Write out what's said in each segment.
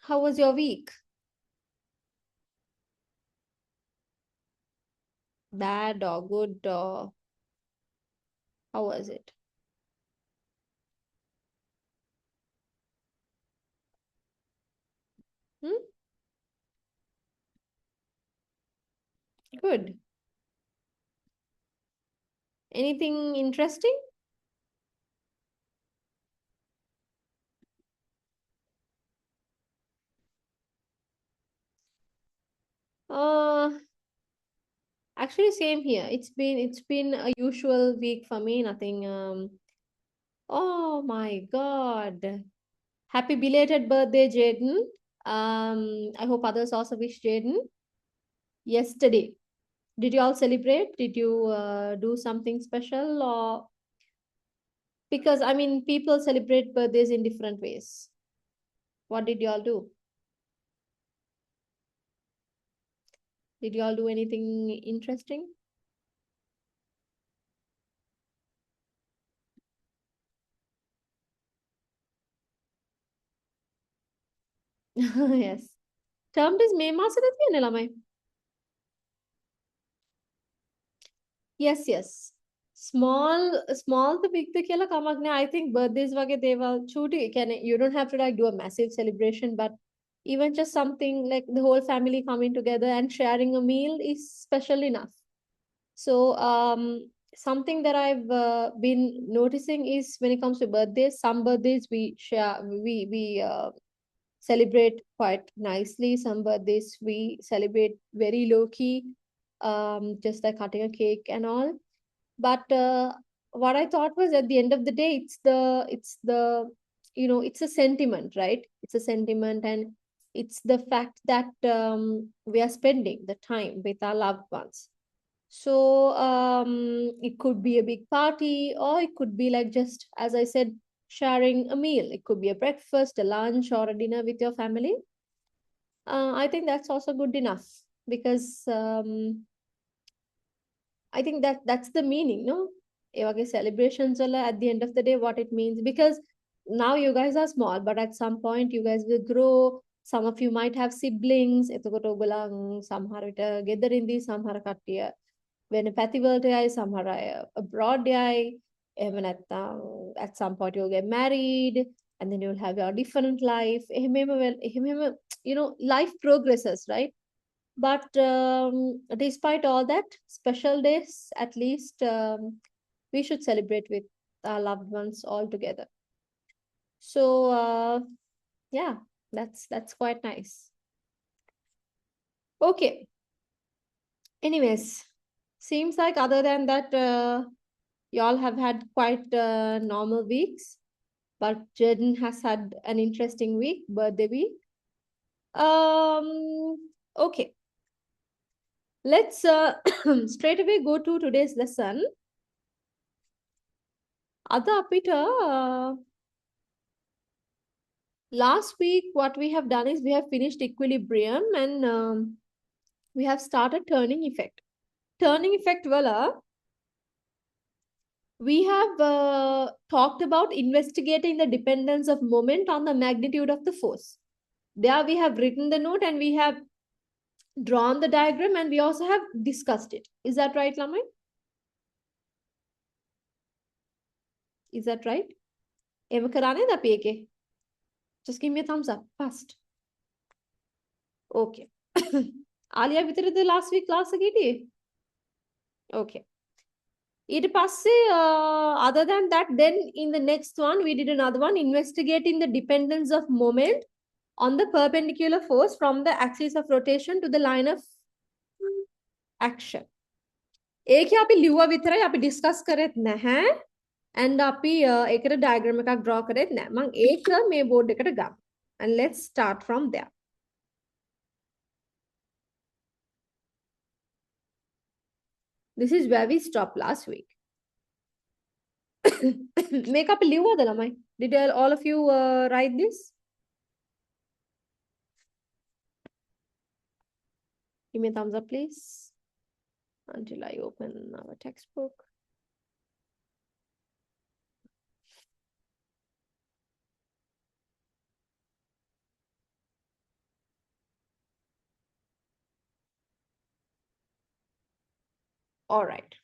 How was your week? Bad or good or how was it? Hmm? Good. Anything interesting? Uh, Actually, same here. It's been a usual week for me. Nothing. Oh my God! Happy belated birthday, Jaden. I hope others also wish Jaden yesterday. Did you all celebrate? Did you do something special or because I mean people celebrate birthdays in different ways. What did you all do? Did you all do anything interesting? Yes. Term is May මාසෙද තියෙන්නේ ළමයි. Yes, yes. Small the big the කියලා කමක් නෑ. I think birthdays වගේ දේවල් චූටි කියන්නේ you don't have to like do a massive celebration but even just something like the whole family coming together and sharing a meal is special enough. So something that I've been noticing is when it comes to birthdays, some birthdays we share we celebrate quite nicely. Some birthdays we celebrate very low key, just like cutting a cake and all. But what I thought was at the end of the day, it's the it's a sentiment, right? It's a sentiment, and it's the fact that we are spending the time with our loved ones. So it could be a big party, or it could be like just as I said, sharing a meal. It could be a breakfast, a lunch, or a dinner with your family. I think that's also good enough because I think that that's the meaning, no? ඒ වගේ celebrations වල at the end of the day what it means because now you guys are small but at some point you guys will grow. Some of you might have siblings. එතකොට ඔයගොල්ලන් සමහර විට ගෙදරින්දී සමහර කට්ටිය වෙන පැතිවලට යයි සමහර අය abroad යයි. එහෙම නැත්නම් at some point you'll get married and then you'll have your different life. එහෙම life progresses, right? But despite all that, special days, at least we should celebrate with our loved ones all together. So yeah, that's quite nice. Okay. Anyways, seems like other than that, y'all have had quite normal weeks. But Jaden has had an interesting week, birthday week. Okay. Let's straight away go to today's lesson. අද අපිට last week what we have done is we have finished equilibrium and we have started turning effect. Turning effect wala we have talked about investigating the dependence of moment on the magnitude of the force. There we have written the note and we have drawn the diagram and we also have discussed it. Is that right, Lamai? Is that right? එහෙම කරන්නේ නැද්ද අපි එකේ? Just give me a thumbs up fast. Okay. ආලියා විතරද last week class එක හිටියේ? Okay. ඊට පස්සේ other than that then in the next one we did another one investigating the dependence of moment on the perpendicular force from the axis of rotation to the line of action. ඒකේ අපි ලිව්වා විතරයි අපි discuss කරෙත් නැහැ and අපි ඒකට diagram එකක් draw කරෙත් නැහැ. මම ඒක මේ board එකට ගමු. And let's start from there. This is where we stopped last week. මේක අපි ලිව්වද ළමයි? Did all of you write this? Give me a thumbs up, please. Until I open our textbook. All right.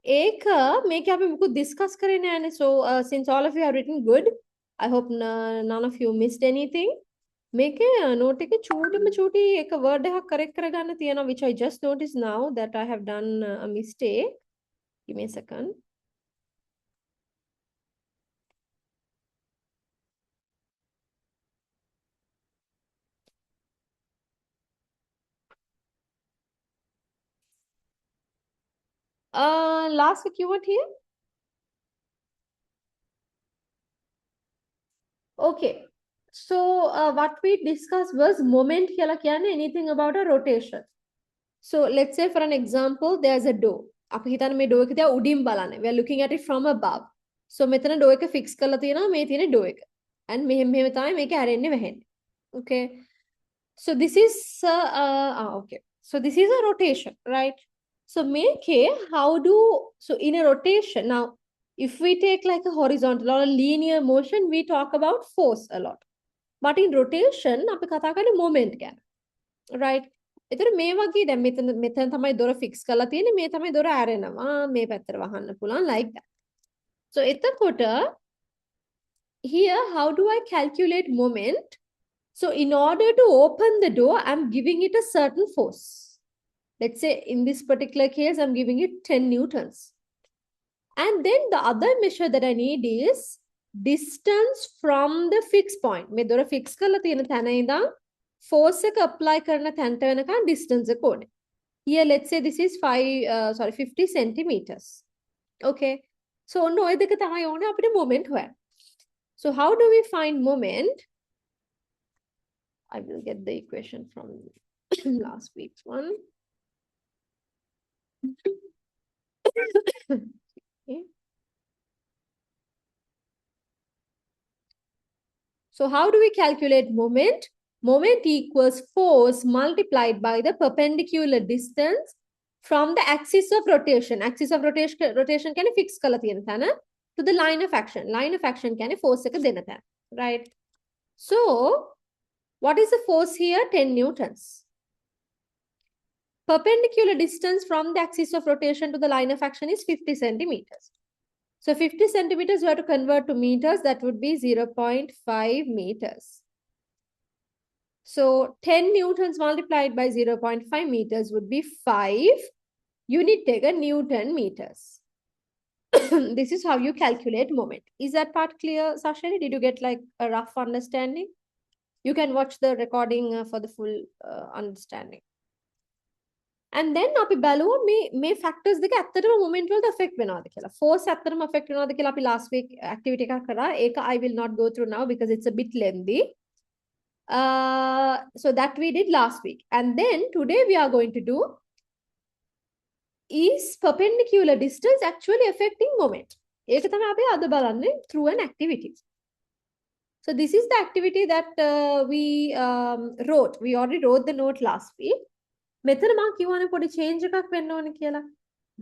ඒක මේක අපි මුකුත් discuss කරේ නෑනේ. So since all of you have written good, I hope none of you missed anything. මේකේ note එකේ චූටිම චූටි එක word එකක් correct කරගන්න තියෙනවා, which I just noticed now that I have done a mistake. Give me a second. Last keyword here. Okay. So what we discussed was moment කියලා කියන්නේ anything about a rotation. So let's say for an example, there's a door. අපි හිතන්නේ මේ door එක තියා උඩින් බලන්නේ. We are looking at it from above. So මෙතන door එක fix කරලා තියෙනවා මේ තියෙන door එක. And මෙහෙම තමයි මේක ඇරෙන්නේ වැහෙන්නේ. Okay. So this is okay. So this is a rotation, right? So make how do so in a rotation now, if we take like a horizontal or a linear motion, we talk about force a lot. But in rotation, අපි කතා කරන්නේ moment ගැන. Right? එතකොට මේ වගේ දැන් මෙතන තමයි දොර fix කරලා තියෙන්නේ, මේ තමයි දොර ඇරෙනවා, මේ පැත්තට වහන්න පුළුවන් like that. So එතකොට here how do I calculate moment? So in order to open the door, I'm giving it a certain force. Let's say in this particular case, I'm giving it 10 newtons. And then the other measure that I need is distance from the fixed point. මේ දොර fix කරලා තියෙන තැන ඉඳන් force එක apply කරන තැනට වෙනකන් distance එක ඕනේ. Here let's say this is 50 centimeters. Okay. So ඔන්න ඔය දෙක තමයි ඕනේ අපිට moment හොයන්න. So how do we find moment? I will get the equation from last week's one. Okay. So how do we calculate moment? Moment equals force multiplied by the perpendicular distance from the axis of rotation. Axis of rotation can fix kala tiyena thana to the line of action. Line of action can force එක දෙන තැන. Right? So what is the force here? 10 newtons. Perpendicular distance from the axis of rotation to the line of action is 50 centimeters. So 50 centimeters, you have to convert to meters. That would be 0.5 meters. So 10 newtons multiplied by 0.5 meters would be 5. Unit taken Newton meters. This is how you calculate moment. Is that part clear, Sashani? Did you get like a rough understanding? You can watch the recording for the full understanding. And then අපි බලුවා මේ factors දෙක ඇත්තටම moment වලට affect වෙනවද කියලා. Force ඇත්තටම affect වෙනවද කියලා අපි last week activity එකක් කරා. ඒක I will not go through now because it's a bit lengthy. So that we did last week. And then today we are going to do, is perpendicular distance actually affecting moment? ඒක තමයි අපි අද බලන්නේ through an activity. So this is the activity that we wrote. We already wrote the note last week. මෙතන මම කියවනේ පොඩි change එකක් වෙන්න ඕනේ කියලා.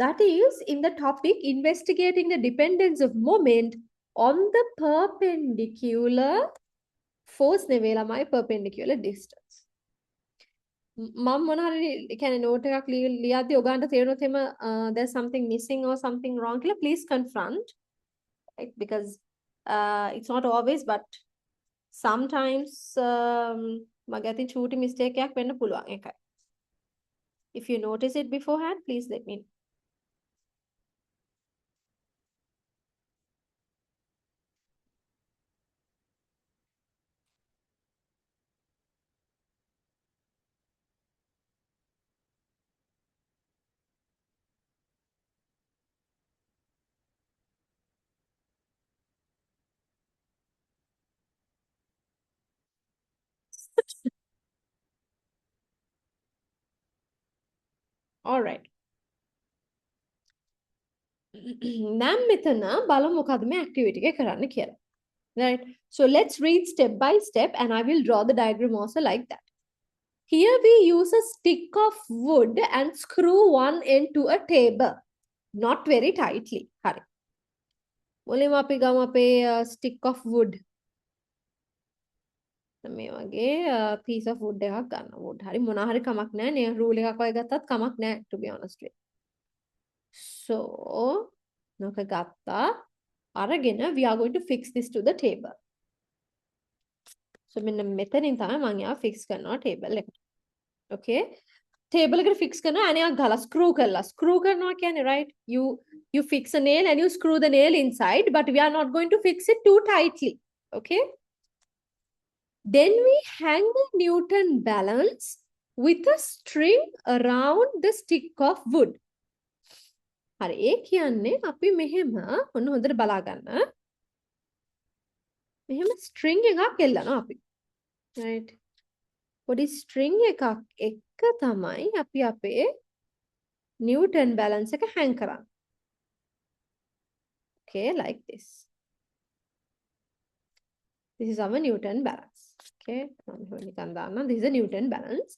That is in the topic investigating the dependence of moment on the perpendicular force නෙවෙයි ළමයි perpendicular distance. මම මොන හරි කියන්නේ note එකක් ලියද්දි ඔයගන්ට තේරෙනොත් එම there's something missing or something wrong කියලා please confront, right? Because it's not always but sometimes මගේ අතින් චූටි mistake එකක් වෙන්න පුළුවන් ඒකයි. If you notice it beforehand, please let me know. All right. නම් මෙතන බලමු මොකද්ද මේ activity එක කරන්න කියලා. Right? So let's read step by step and I will draw the diagram also like that. Here we use a stick of wood and screw one end to a table. Not very tightly. හරි. මුලින්ම අපි ගමු අපේ stick of wood. මේ වගේ piece of wood එකක් ගන්න. wood හරි මොනවා හරි කමක් නැහැ. නේ rule එකක් වගේ ගත්තත් කමක් නැහැ to be honestly. So නොක ගත්තා. අරගෙන we are going to fix this to the table. So මෙන්න මෙතනින් තමයි මම යා fix කරනවා table එකට. Okay. Table එකට fix කරනවා අනේක් ගහලා screw කරලා. screw කරනවා කියන්නේ right? You fix a nail and you screw the nail inside, but we are not going to fix it too tightly. Okay? Then we hang the Newton balance with a string around the stick of wood. හරි ඒ කියන්නේ අපි මෙහෙම ඔන්න හොඳට බලා ගන්න. මෙහෙම string එකක් එල්ලනවා අපි. Right? පොඩි string එකක් එක්ක තමයි අපි අපේ Newton balance එක hang කරන්නේ. Okay, like this. This is our Newton balance. Okay, this is a Newton balance.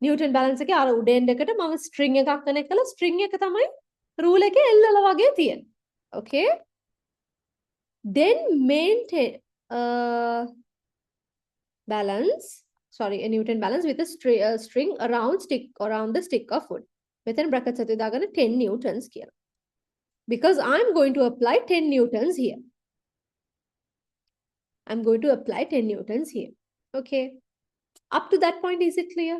Newton balance එකේ අර උඩ end එකට මම string එකක් කනෙක්ට් කළා. string එක තමයි rule එකේ එල්ලලා වගේ තියෙන්නේ. Okay. Then maintain a Newton balance with a string around the stick of wood. මෙතන brackets එකේ දාගෙන 10 newtons කියලා. Because I'm going to apply 10 newtons here. I'm going to apply 10 newtons here. Okay. Up to that point, is it clear?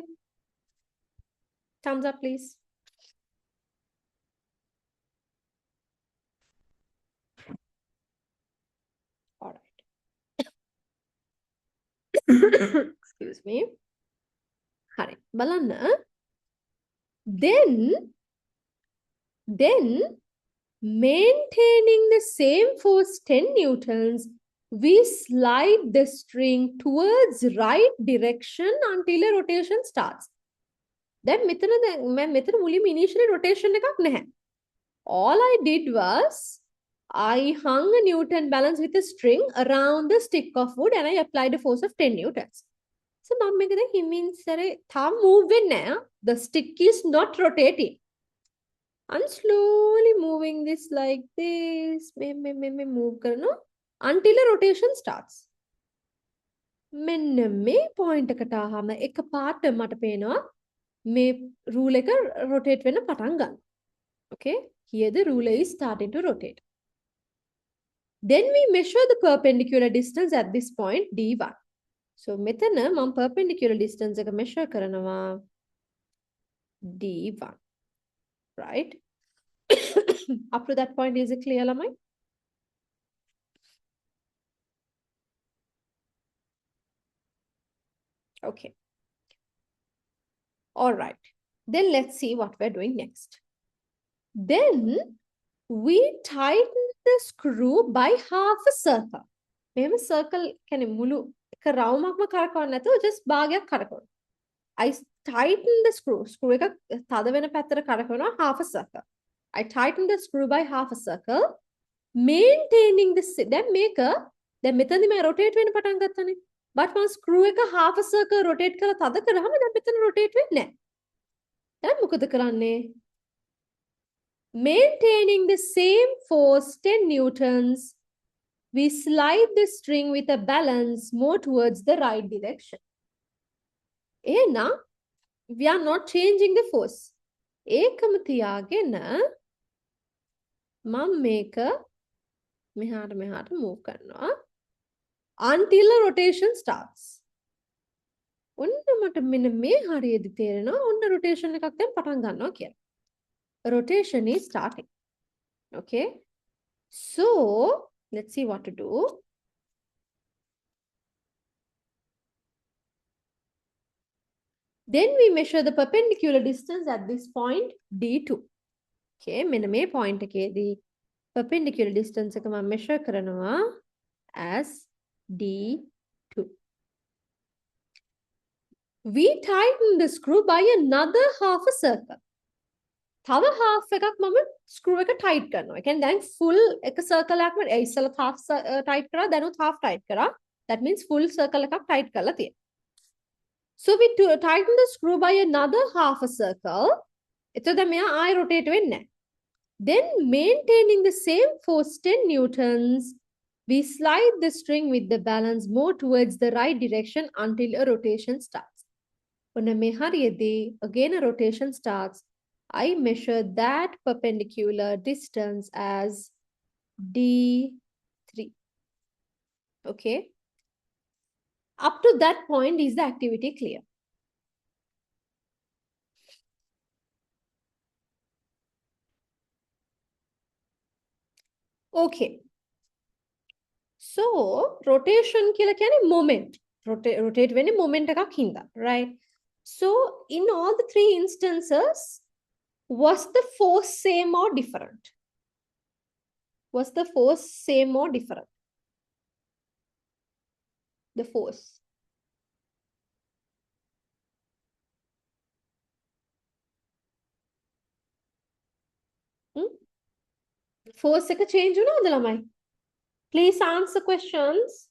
Thumbs up, please. All right. Excuse me. Hari. Balanna. Then maintaining the same force 10 newtons, we slide the string towards right direction until a rotation starts. Then මෙතන මුලින්ම initially rotation එකක් නැහැ. All I did was I hung a Newton balance with a string around the stick of wood and I applied a force of 10 newtons. So මම මේක දැන් හිමින් සැරේ තාම move වෙන්නේ නැහැ. The stick is not rotating. I'm slowly moving this like this. Me move කරනවා until a rotation starts. මෙන්න මේ point එකට ආවම එකපාරට මට පේනවා මේ rule එක rotate වෙන්න පටන් ගන්නවා. Okay? Here the ruler is starting to rotate. Then we measure the perpendicular distance at this point D1. So මෙතන මම perpendicular distance එක measure කරනවා D1. Right? Up to that point, is it clear, lamai? Okay. All right. Then let's see what we're doing next. Then we tighten the screw by half a circle. මෙහෙම circle කියන්නේ මුළු එක රවුමක්ම කරකවන්න නැතුව just භාගයක් කරකවන්න. I tighten the screw. Screw එක තද වෙන පැත්තට කරකවනවා half a circle. I tighten the screw by half a circle, maintaining the දැන් මෙතනදි මම rotate වෙන්න පටන් ගත්තානේ. but මම screw එක half a circle rotate කරලා තද කරාම දැන් මෙතන rotate වෙන්නේ නැහැ. දැන් මොකද කරන්නේ? Maintaining the same force 10 newtons, we slide the string with a balance more towards the right direction. Now, we are not changing the force. ඒකම තියාගෙන මම මේක මෙහාට move කරනවා until a rotation starts. ඔන්න මට මෙන්න මේ හරියදී තේරෙනවා ඔන්න rotation එකක් දැන් පටන් ගන්නවා කියලා. Rotation is starting. Okay? So, let's see what to do. Then we measure the perpendicular distance at this point D2. Okay, මෙන්න මේ point එකේදී perpendicular distance එක මම measure කරනවා as D2. We tighten the screw by another half a circle. තව half එකක් මම screw එක tight කරනවා. ඒ කියන්නේ දැන් full එක circle එකක්ම ඉස්සෙල්ලා half tight කරා දැනුත් half tight කරා. That means full circle එකක් tight කරලා තියෙනවා. So we tighten the screw by another half a circle. එතකොට මෙයා ආයෙ rotate වෙන්නේ නැහැ. Then maintaining the same force 10 newtons, We slide the string with the balance more towards the right direction until a rotation starts. ඔන්න මේ හරියදී again a rotation starts. I measure that perpendicular distance as D3. Okay. Up to that point, is the activity clear? Okay. So, rotation කියලා කියන්නේ moment. Rotate වෙන්නේ moment එකක් හින්දා, right? So, in all the three instances, was the force same or different? Was the force same or different? The force. Force එක change වුණාද ළමයි? Please answer questions.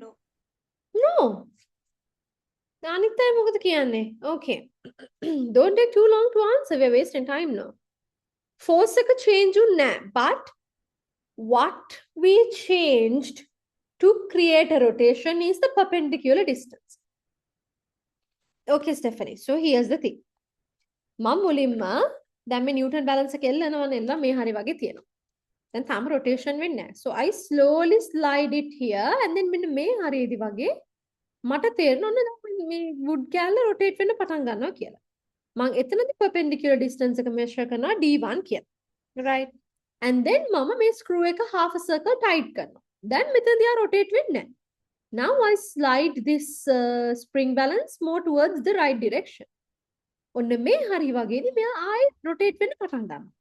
No. No. අනිත් අය මොකද කියන්නේ? Okay. Don't take too long to answer. We're wasting time now. Force එක change වුණේ නැහැ. But what we changed to create a rotation is the perpendicular distance. Okay, Stephanie. So here's the thing. මම මුලින්ම දැන් මේ Newton balance එක එල්ලනවා නේද? මේ හරි වගේ තියෙනවා. දැන් තාම rotation වෙන්නේ නැහැ. So I slowly slide it here and then මෙන්න මේ හරියේදී වගේ මට තේරෙනවා නේද මේ wood කැල්ල rotate වෙන්න පටන් ගන්නවා කියලා. මම එතනදී perpendicular distance එක measure කරනවා D1 කියලා. Right? And then මම මේ screw එක half a circle tight කරනවා. Then මෙතනදී rotate වෙන්නේ නැහැ. Now I slide this spring balance more towards the right direction. ඔන්න මේ හරි වගේදී මෙයා ආයෙ rotate වෙන්න පටන් ගන්නවා.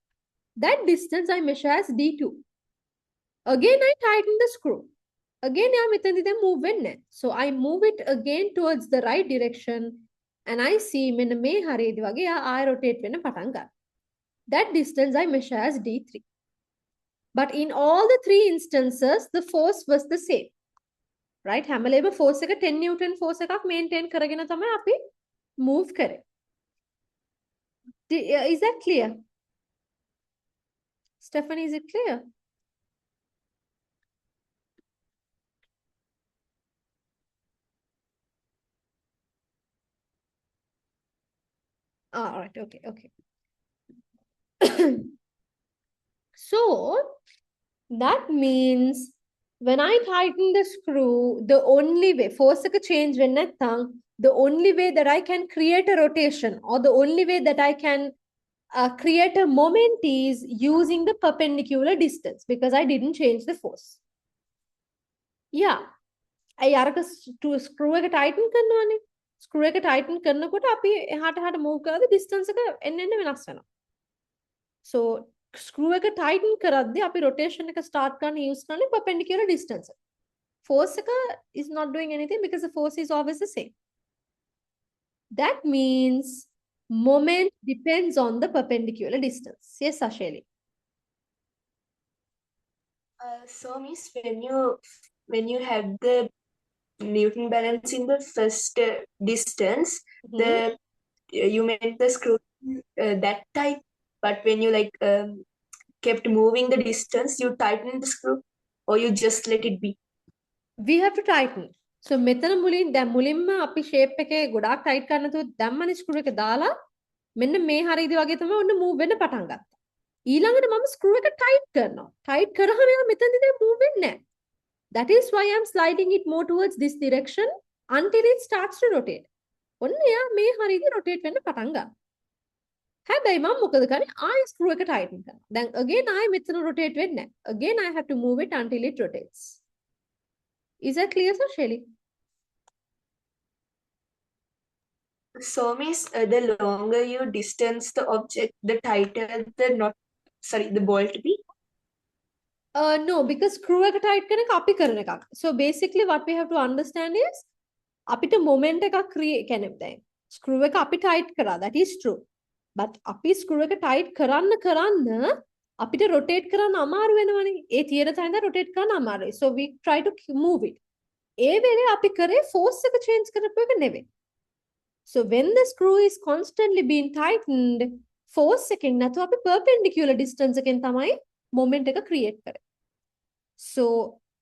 That distance I measure as D2. Again I tighten the screw. Again එයා මෙතනදී දැන් move වෙන්නේ නැහැ. So I move it again towards the right direction and I see මෙන්න මේ හරියේදී වගේ එයා ආයෙ rotate වෙන්න පටන් ගන්නවා. That distance I measure as D3. But in all the three instances the force was the same. Right? හැම වෙලේම force එක 10 Newton force එකක් maintain කරගෙන තමයි අපි move කරේ. Is that clear? Stephanie, is it clear? All right, okay, okay. So, that means when I tighten the screw, the only way, force එක change වෙන්නේ නැත්නම්, the only way that I can create a rotation or the only way that I can create a moment is using the perpendicular distance because I didn't change the force. Yeah. I අරක screw එක tighten කරනවානේ. Screw එක tighten කරනකොට අපි එහාට එහාට move කරද්දී distance එක එන්න වෙනස් වෙනවා. So screw එක tighten කරද්දී අපි rotation එක start කරන්න use කරන්නේ perpendicular distance. Force එක is not doing anything because the force is always the same. That means moment depends on the perpendicular distance. Yes, Asheli. So Miss, when you have the Newton balance in the first distance, you made the screw that tight, but when you kept moving the distance, you tightened the screw, or you just let it be? We have to tighten. So මෙතන මුලින් දැන් මුලින්ම අපි shape එකේ ගොඩාක් tight කරන්න තු දැම්මනේ screw එක දාලා මෙන්න මේ හරියදී වගේ තමයි ඔන්න move වෙන්න පටන් ගත්තා. ඊළඟට මම screw එක tight කරනවා. Tight කරාම එයා මෙතනදී දැන් move වෙන්නේ නැහැ. That is why I'm sliding it more towards this direction until it starts to rotate. ඔන්න එයා මේ හරියදී rotate වෙන්න පටන් ගන්නවා. හැබැයි මම මොකද කරන්නේ? ආයෙ screw එක tighten කරනවා. දැන් again ආයෙ මෙතන rotate වෙන්නේ නැහැ. Again I have to move it until it rotates. Is that clear, sir, Shelly? So Miss, the longer you distance the object, the tighter the bolt be? No, because screw එක tight කරන එක අපි කරන එකක්. So basically what we have to understand is අපිට moment එකක් create කියන්නේ දැන් screw එක අපි tight කරා, that is true. But අපි screw එක tight කරන්න අපිට rotate කරන්න අමාරු වෙනවනේ. ඒ තියෙන තැන rotate කරන්න අමාරුයි. So we try to move it. ඒ වෙලේ අපි කරේ force එක change කරපු එක නෙවෙයි. So when the screw is constantly being tightened, force එකෙන් නැතුව අපි perpendicular distance එකෙන් තමයි moment එක create කරේ. So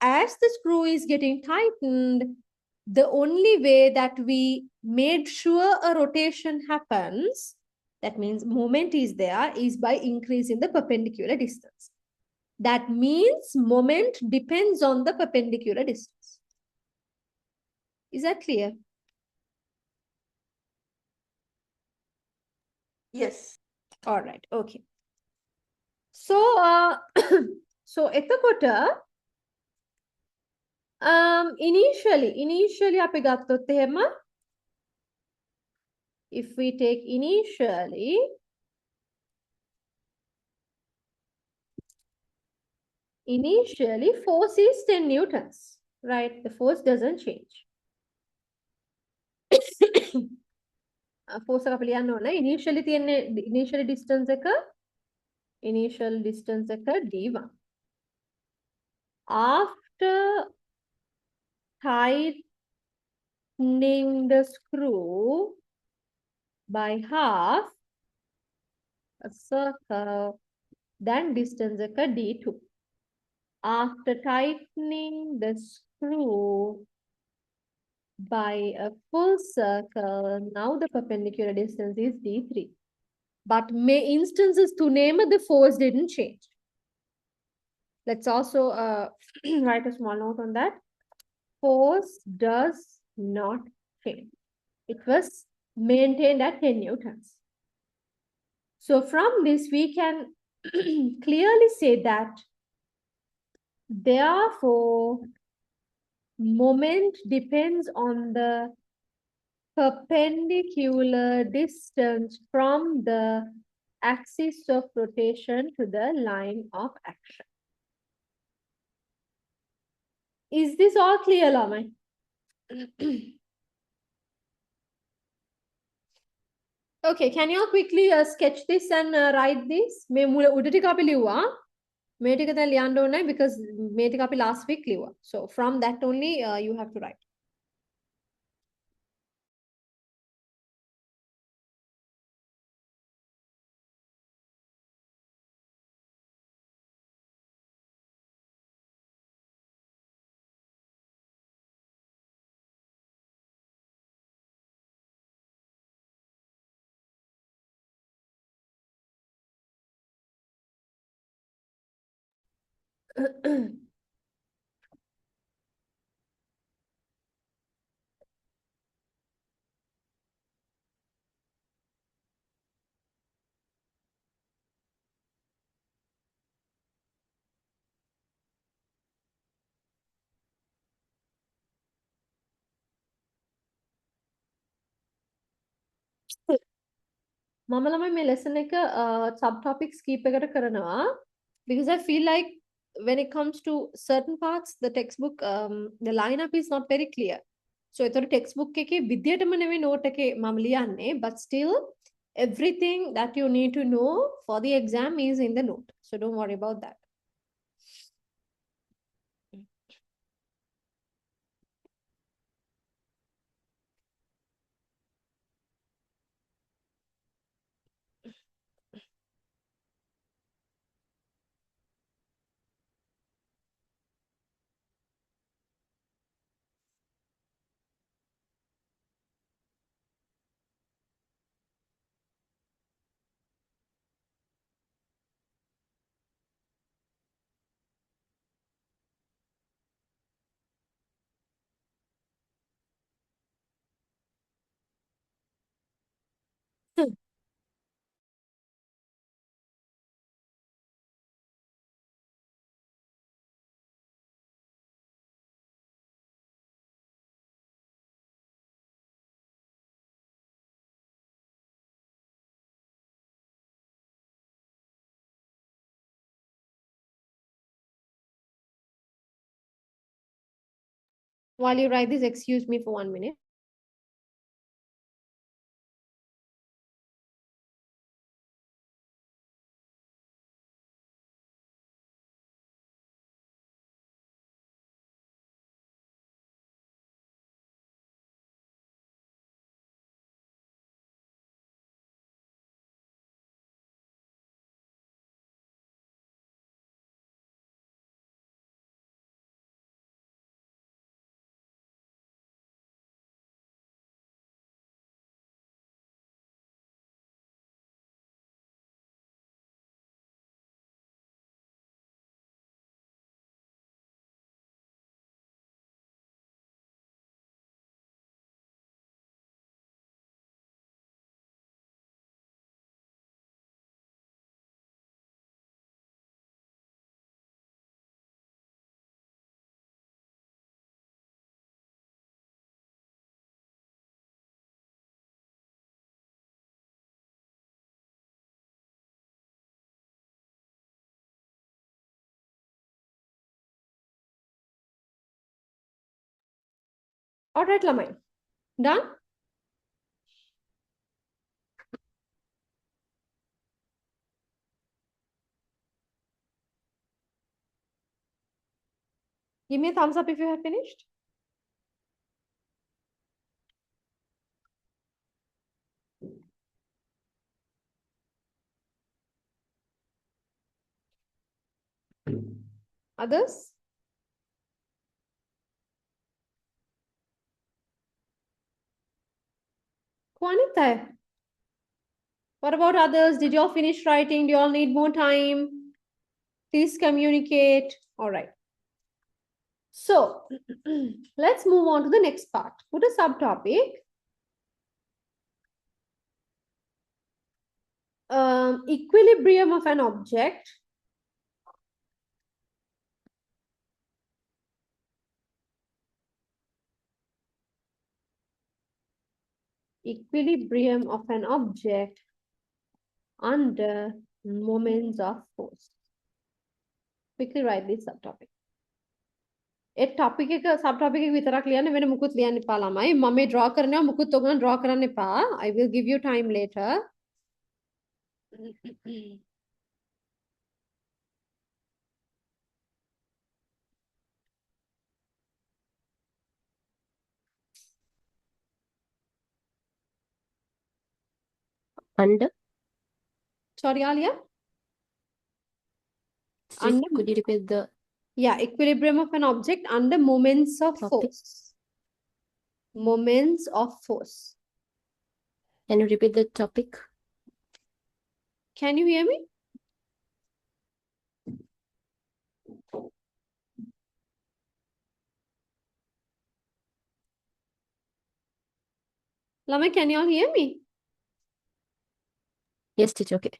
as the screw is getting tightened, the only way that we made sure a rotation happens, that means moment is there, is by increasing the perpendicular distance. That means moment depends on the perpendicular distance. Is that clear? Yes. All right, okay. So so එතකොට initially අපි ගත්තොත් එහෙම, if we take initially force is 10 newtons, right? The force doesn't change. force එක අපි ලියන්න ඕනේ initially තියෙන්නේ initial distance එක d1. After tightening the screw by half a circle, then distance එක d2. After tightening the screw by a full circle, now the perpendicular distance is d3. But may instances to name the force didn't change. Let's also write a small note on that. Force does not change. It was maintained at 10 newtons. So from this, we can clearly say that, therefore, moment depends on the perpendicular distance from the axis of rotation to the line of action. Is this all clear, Lamai? Okay, can you all quickly sketch this and write this? මේ මුල උඩ ටික අපි ලිව්වා. මේ ටික දැන් ලියන්න ඕනේ because මේ ටික අපි last week ලිව්වා. So from that only you have to write. මම ළමයි මේ lesson එක subtopics කීපයකට කරනවා because I feel like when it comes to certain parts the textbook the lineup is not very clear. So ඒතර textbook එකේ විදියටම නෙවෙයි note එකේ මම ලියන්නේ, but still everything that you need to know for the exam is in the note. So don't worry about that. While you write this, excuse me for 1 minute. All right, ළමයි. Done? Give me a thumbs up if you have finished. Others? Juanita. What about others? Did you all finish writing? Do you all need more time? Please communicate. All right. So let's move on to the next part. Put a subtopic. Equilibrium of an object. Equilibrium of an object under moments of force. Quickly write this subtopic. A topic එක subtopic එක විතරක් ලියන්න වෙන මුකුත් ලියන්න එපා ළමයි. මම මේ draw කරනවා මුකුත් ඔයගොල්ලෝ draw කරන්න එපා. I will give you time later. Under? Sorry, Alia? Sis, Under, could you repeat the yeah, equilibrium of an object under moments of topic? force. Moments of force. Can you repeat the topic? Can you hear me? Lama, can you all hear me? Yes, teacher. Okay.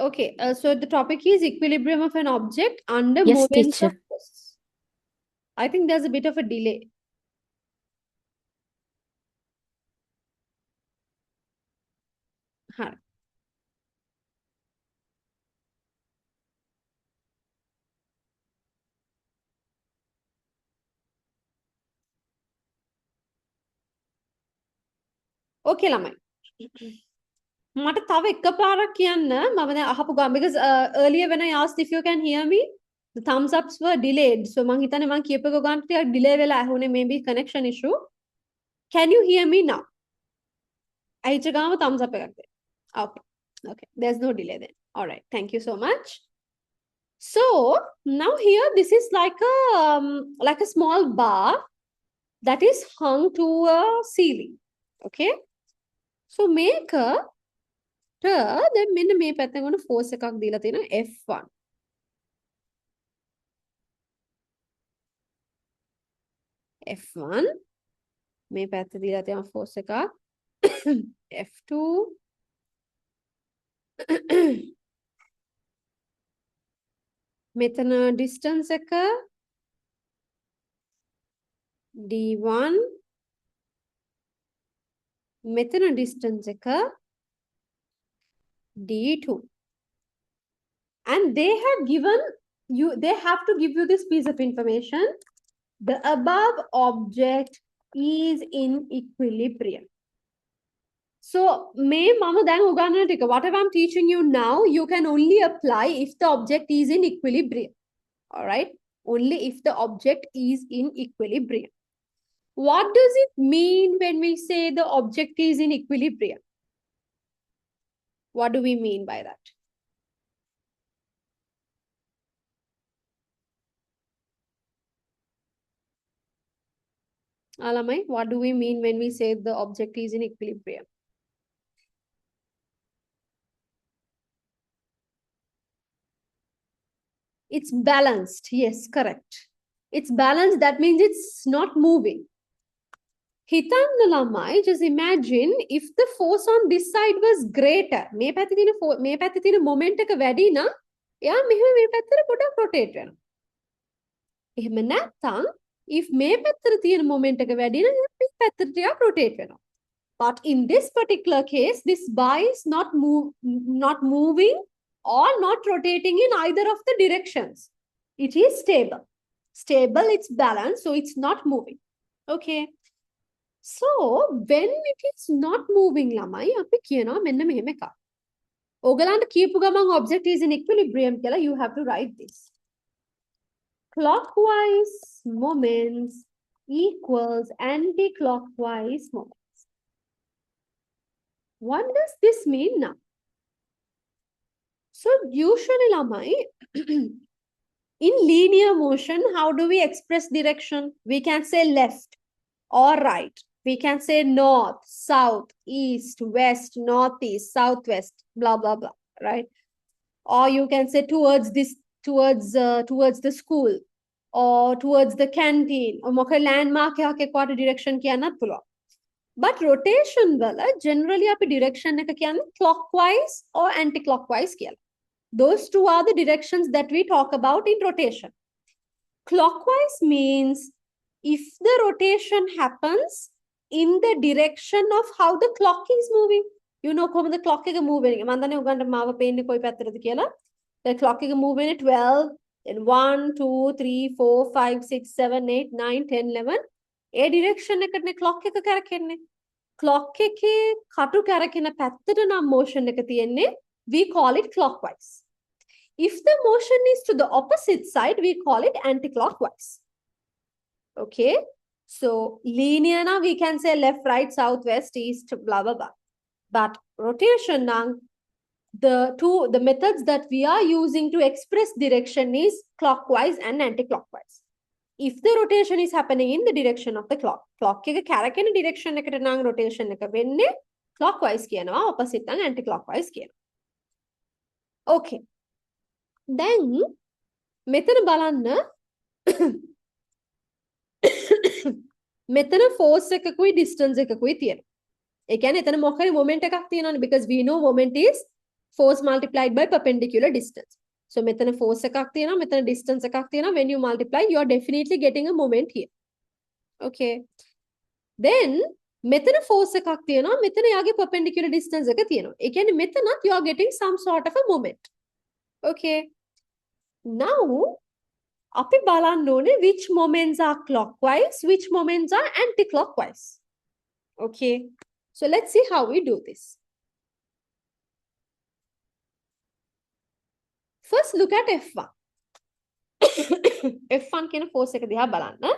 Okay, so the topic is equilibrium of an object under Yes, moments of teacher. force. I think there's a bit of a delay. Huh. Okay, ළමයි. මට තව එකපාරක් කියන්න මම දැන් අහපු ගමන් because earlier when I asked if you can hear me the thumbs ups were delayed so මං හිතන්නේ මං කියපු එක ගන්න ටිකක් delay වෙලා ඇහුනේ maybe connection issue. Can you hear me now? ඇහිච්ච ගාම thumbs up එකක් දෙන්න. Okay. Okay. There's no delay then. All right. Thank you so much. So now here this is like a small bar that is hung to a ceiling. Okay. So make a then මෙන්න මේ පැත්තෙන් ගොන force එකක් දීලා තියෙනවා F1. F1 මේ පැත්ත දීලා තියෙනවා force එකක් F2 මෙතන distance එක D1 මෙතන distance එක D2 and they have to give you this piece of information. The above object is in equilibrium. So may mama දැන් උගන්වන ටික whatever I'm teaching you now you can only apply if the object is in equilibrium. All right, only if the object is in equilibrium. What does it mean when we say the object is in equilibrium? What do we mean by that? Alamai, what do we mean when we say the object is in equilibrium? It's balanced. Yes, correct. It's balanced. That means it's not moving. Hitanna lamai, just imagine if the force on this side was greater. මේ පැත්තේ තියෙන moment එක වැඩි නම් එයා මෙහෙම මේ පැත්තට පොඩක් rotate වෙනවා. එහෙම නැත්නම් if මේ පැත්තට තියෙන moment එක වැඩි නම් එයා මේ පැත්තට ටිකක් rotate වෙනවා. But in this particular case, this bar is not moving or not rotating in either of the directions. It is stable. stable, it's balanced, so it's not moving. Okay. So when it is not moving, lamai, අපි කියනවා මෙන්න මෙහෙම එකක්. ඔයගලන්ට කියපු ගමන් object is in equilibrium කියලා, you have to write this. Clockwise moments equals anti-clockwise moments. What does this mean now? So usually, lamai, in linear motion, how do we express direction? We can say left or right. We can say north, south, east, west, northeast, southwest, blah, blah, blah, right? Or you can say towards this, towards the school, or towards the canteen, or moka landmark ke quarter direction kiyanat puluwan. But rotation wala generally api direction එක කියන්නේ clockwise or anti-clockwise කියලා. Those two are the directions that we talk about in rotation. Clockwise means if the rotation happens in the direction of how the clock is moving. You know how the clock is moving. මන්දනේ උගන්ට මාව පේන්නේ කොයි පැත්තටද කියලා. The clock is moving at 12, then 1, 2, 3, 4, 5, 6, 7, 8, 9, 10, 11. A direction එකටනේ clock එක කරකෙන්නේ. Clock එකේ කටු කරකින පැත්තට නම් motion එක තියෙන්නේ. We call it clockwise. If the motion is to the opposite side, we call it anti-clockwise. Okay, so linear now we can say left, right, south, west, east, blah, blah, blah. But rotation now, the methods that we are using to express direction is clockwise and anti-clockwise. If the rotation is happening in the direction of the clock එක කැරකෙන direction එකට නම් rotation එක වෙන්නේ clockwise කියනවා, opposite නම් anti-clockwise කියනවා. Okay. Then මෙතන බලන්න මෙතන force එකකුයි distance එකකුයි තියෙනවා. ඒ කියන්නේ එතන මොකක් හරි moment එකක් තියෙනවානේ, because we know moment is force multiplied by perpendicular distance. So මෙතන force එකක් තියෙනවා, මෙතන distance එකක් තියෙනවා. When you multiply, you are definitely getting a moment here. Okay. Then මෙතන force එකක් තියෙනවා, මෙතන යාගේ perpendicular distance එක තියෙනවා. ඒ කියන්නේ මෙතනත් you are getting some sort of a moment. Okay. Now අපි බලන්න ඕනේ which moments are clockwise, which moments are anti-clockwise. Okay. So let's see how we do this. First, look at F1. F1 කියන force එක දිහා බලන්න.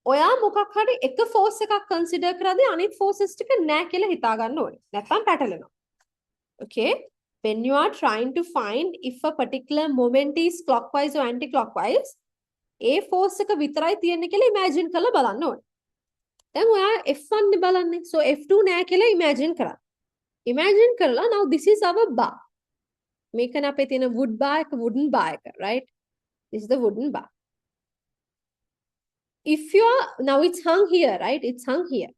ඔයා මොකක් හරි එක force එකක් consider කරද්දී අනිත් forces ටික නෑ කියලා හිතා ගන්න ඕනේ. නැත්නම් පැටලෙනවා. Okay? When you are trying to find if a particular moment is clockwise or anti-clockwise, A force එක විතරයි තියෙන්නේ කියලා imagine කරලා බලන්න ඕනේ. දැන් ඔයා F1 නේ බලන්නේ. So F2 නෑ කියලා imagine කරා. Imagine කරලා now this is our bar. මේකනේ අපේ තියෙන wood bar එක wooden bar එක, right? This is the wooden bar. If you are now it's hung here, right? It's hung here.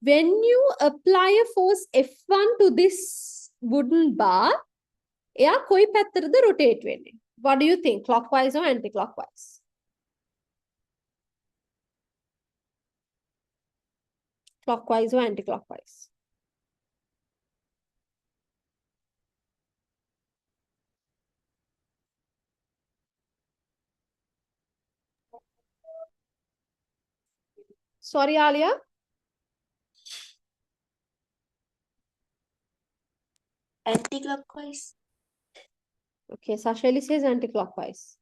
When you apply a force F1 to this wooden bar, එයා කොයි පැත්තටද rotate වෙන්නේ? What do you think? Clockwise or anti-clockwise? Clockwise or anti-clockwise? Sorry, Alia. Anti-clockwise. Okay, Sashali says anti-clockwise.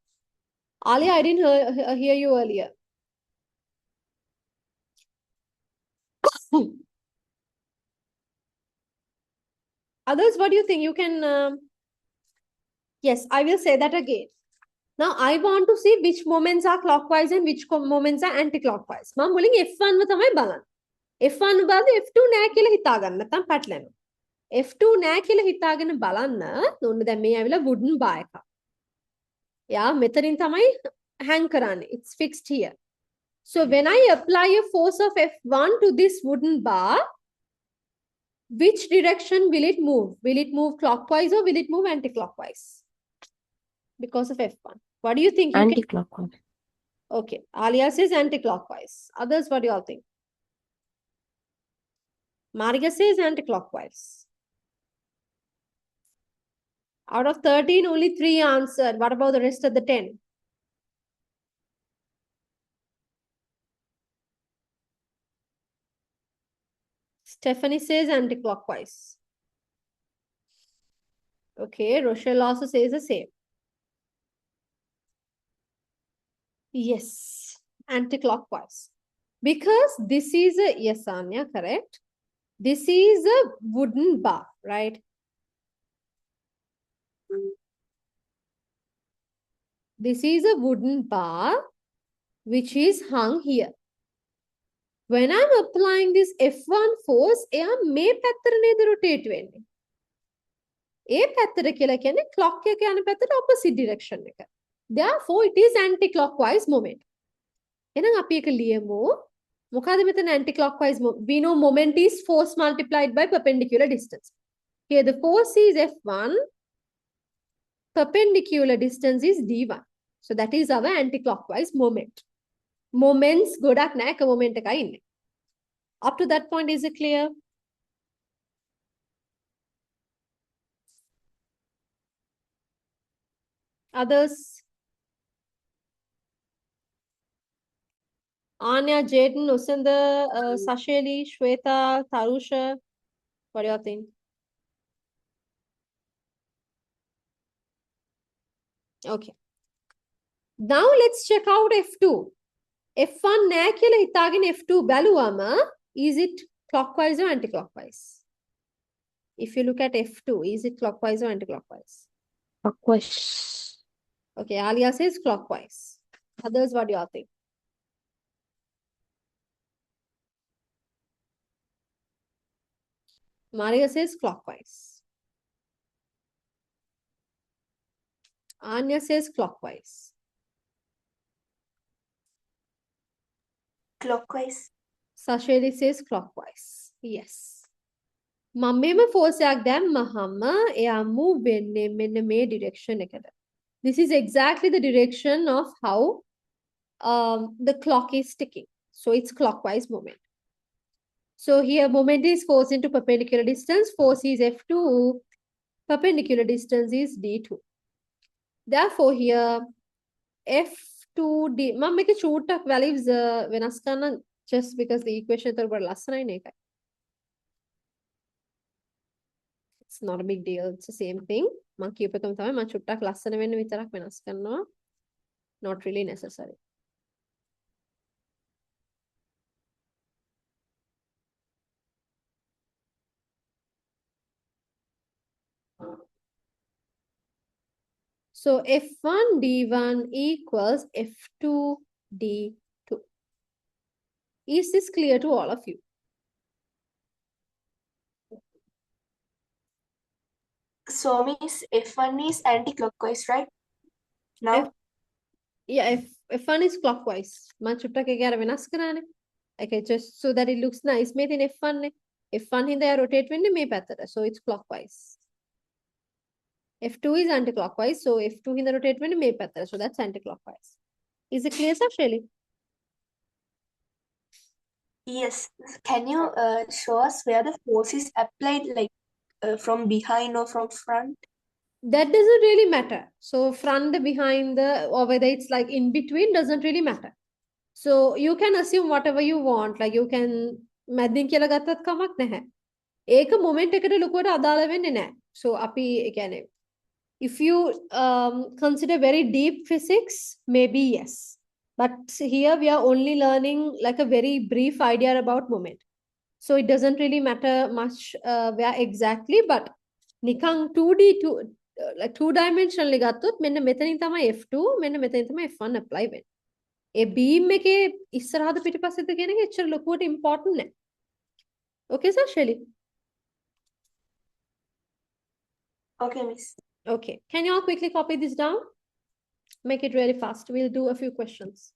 Alia, I didn't hear you earlier. Others, what do you think? You can... Yes, I will say that again. Now, I want to see which moments are clockwise and which moments are anti-clockwise. මම මුලින් F1 ව තමයි බලන්නේ. F1 බලද්දී F2 නෑ කියලා හිතාගන්න නැත්නම් පැටලෙනවා. F2 නෑ කියලා හිතාගෙන බලන්න ඕනේ. දැන් මේ ඇවිල්ලා wooden bar එක. යා මෙතනින් තමයි hang කරන්නේ. It's fixed here. So when I apply a force of F1 to this wooden bar, which direction will it move? Will it move clockwise or will it move anti-clockwise? Because of F1. What do you think? Anti-clockwise. Okay. Alia says anti-clockwise. Others, what do you all think? Marga says anti-clockwise. Out of 13, only 3 answered. What about the rest of the 10? Stephanie says anti-clockwise. Okay, Rochelle also says the same. Yes, anti-clockwise. Because this is a, yes, Anya, correct. This is a wooden bar, right? This is a wooden bar which is hung here. When I'm applying this F1 force, එයා මේ පැත්තට නේද rotate වෙන්නේ. ඒ පැත්තට කියලා කියන්නේ clock එක යන පැත්තට opposite direction එක. Therefore, it is anti-clockwise moment. එහෙනම් අපි එක ලියමු. මොකද මෙතන anti-clockwise we know moment is force multiplied by perpendicular distance. Here the force is F1, perpendicular distance is D1. So that is our anti-clockwise moment. Moments ගොඩක් නෑ එක moment එකයි ඉන්නේ. Up to that point, is it clear? Others? Anya, Jaden, Usenda, Sasheli, Shweta, Tarusha. What do you think? Okay. Now let's check out F2. F1 නෑ කියලා හිතාගෙන F2 බැලුවම is it clockwise or anti-clockwise? If you look at F2, is it clockwise or anti-clockwise? Clockwise. Okay, Alia says clockwise. Others, what do you all think? Maria says clockwise. Anya says clockwise. Clockwise. Sasheli says clockwise. Yes. මමම force එකක් දැම්මහම එයා move වෙන්නේ මෙන්න මේ direction එකට. This is exactly the direction of how the clock is ticking. So it's clockwise moment. So here moment is force into perpendicular distance. Force is F2. Perpendicular distance is D2. Therefore here F2D මම මේක චූට්ටක් values වෙනස් කරන්න just because the equation එක වල ලස්සනයි නේ එකයි. It's not a big deal. It's the same thing. මම කියපතම තමයි මම චුට්ටක් ලස්සන වෙන්න විතරක් වෙනස් කරනවා. Not really necessary. So F1 D1 equals F2 D2. Is this clear to all of you? So Miss F1 is anti-clockwise, right? Now. Yeah, F1 is clockwise. මම චුට්ටක් ඒක අර වෙනස් කරානේ. Okay, just so that it looks nice. මේ තියෙන F1 නේ. F1 හින්දා rotate වෙන්නේ මේ පැත්තට. So it's clockwise. F2 is anti-clockwise. So F2 හින්දා rotate වෙන්නේ මේ පැත්තට. So that's anti-clockwise. Is it clear, Sasheli? Yes. Can you show us where the force is applied, like from behind or from front? That doesn't really matter. So front, the behind, the or whether it's like in between doesn't really matter. So you can assume whatever you want. Like you can මැදින් කියලා ගත්තත් කමක් නැහැ. ඒක moment එකට ලොකුවට අදාළ වෙන්නේ නැහැ. So අපි ඒ කියන්නේ if you consider very deep physics, maybe yes. But here we are only learning like a very brief idea about moment. So it doesn't really matter much where exactly, but නිකං 2D, like two dimensionally ගත්තොත් මෙන්න මෙතනින් තමයි F2 මෙන්න මෙතනින් තමයි F1 apply වෙන්නේ. ඒ beam එකේ ඉස්සරහද පිටිපස්සෙද කියන එක එච්චර ලොකුවට important නැහැ. Okay, Sasheli? Okay, Miss. Okay. Can you all quickly copy this down? Make it really fast. We'll do a few questions.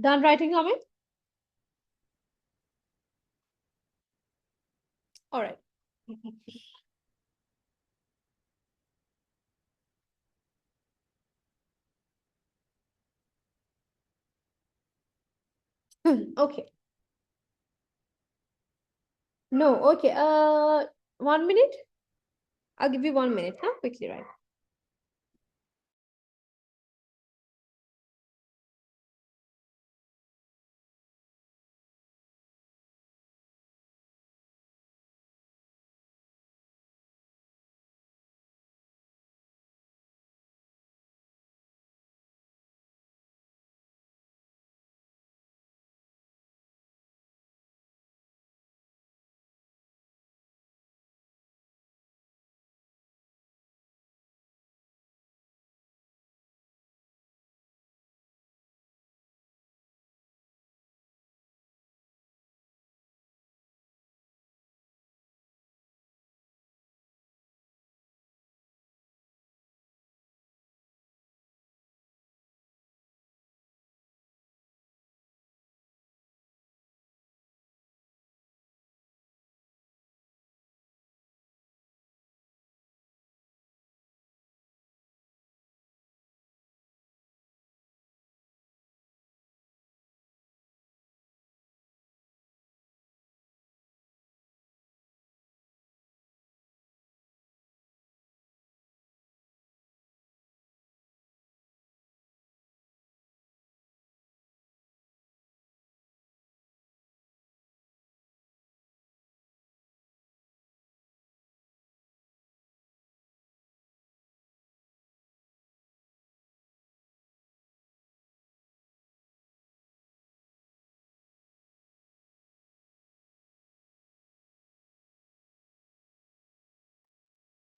Done writing, Amit? All right. Okay. No, okay. 1 minute. I'll give you 1 minute, huh? Quickly, right?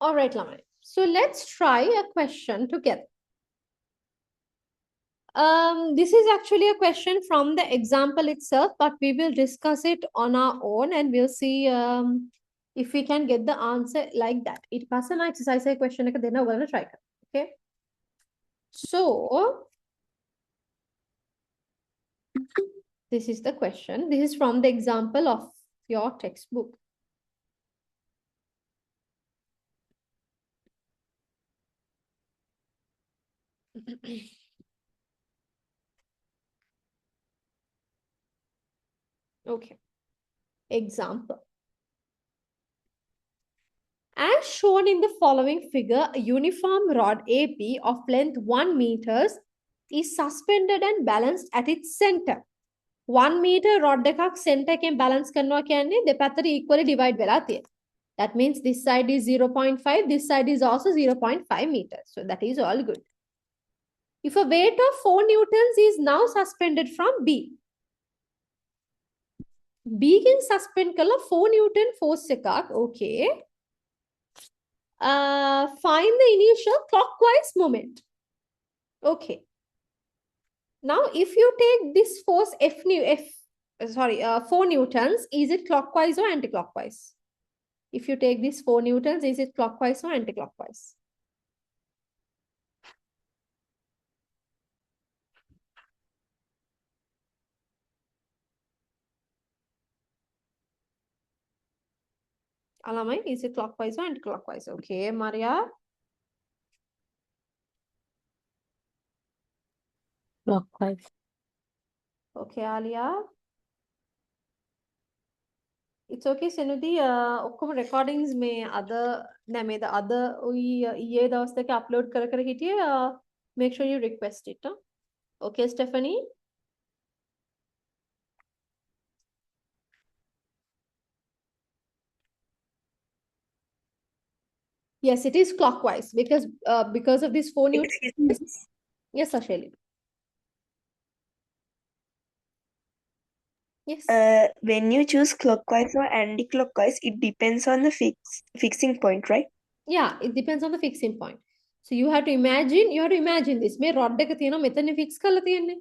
All right, Lamai. So let's try a question together. This is actually a question from the example itself, but we will discuss it on our own and we'll see if we can get the answer like that. It passes an exercise question, then I'm gonna try. Okay. So this is the question. This is from the example of your textbook. Okay. Example. As shown in the following figure, a uniform rod AP of length 1 meters is suspended and balanced at its center. 1 meter rod එකක් center එකෙන් balance කරනවා කියන්නේ දෙපැත්තට equally divide වෙලා තියෙනවා. That means this side is 0.5, this side is also 0.5 meters. So that is all good. If a weight of 4 newtons is now suspended from B, B can suspend kala 4 Newton force එකක්. Okay. Find the initial clockwise moment. Okay. Now, if you take this force 4 newtons, is it clockwise or anti-clockwise? If you take this 4 newtons, is it clockwise or anti-clockwise? Alamai, is it clockwise or anti-clockwise? Okay, Maria. Clockwise. Okay, Alia. It's okay, Senudi. ඔක්කොම recordings මේ අද නෑ මේ අද ඊයේ දවස් දෙක upload කර හිටියේ. Make sure you request it. Huh? Okay, Stephanie. Yes, it is clockwise because of this 4 newtons. Yes, Asheli. Yes. When you choose clockwise or anti-clockwise, it depends on the fixing point, right? Yeah, it depends on the fixing point. So you have to imagine this. මේ rod එක තියෙනවා මෙතන fix කරලා තියෙන්නේ.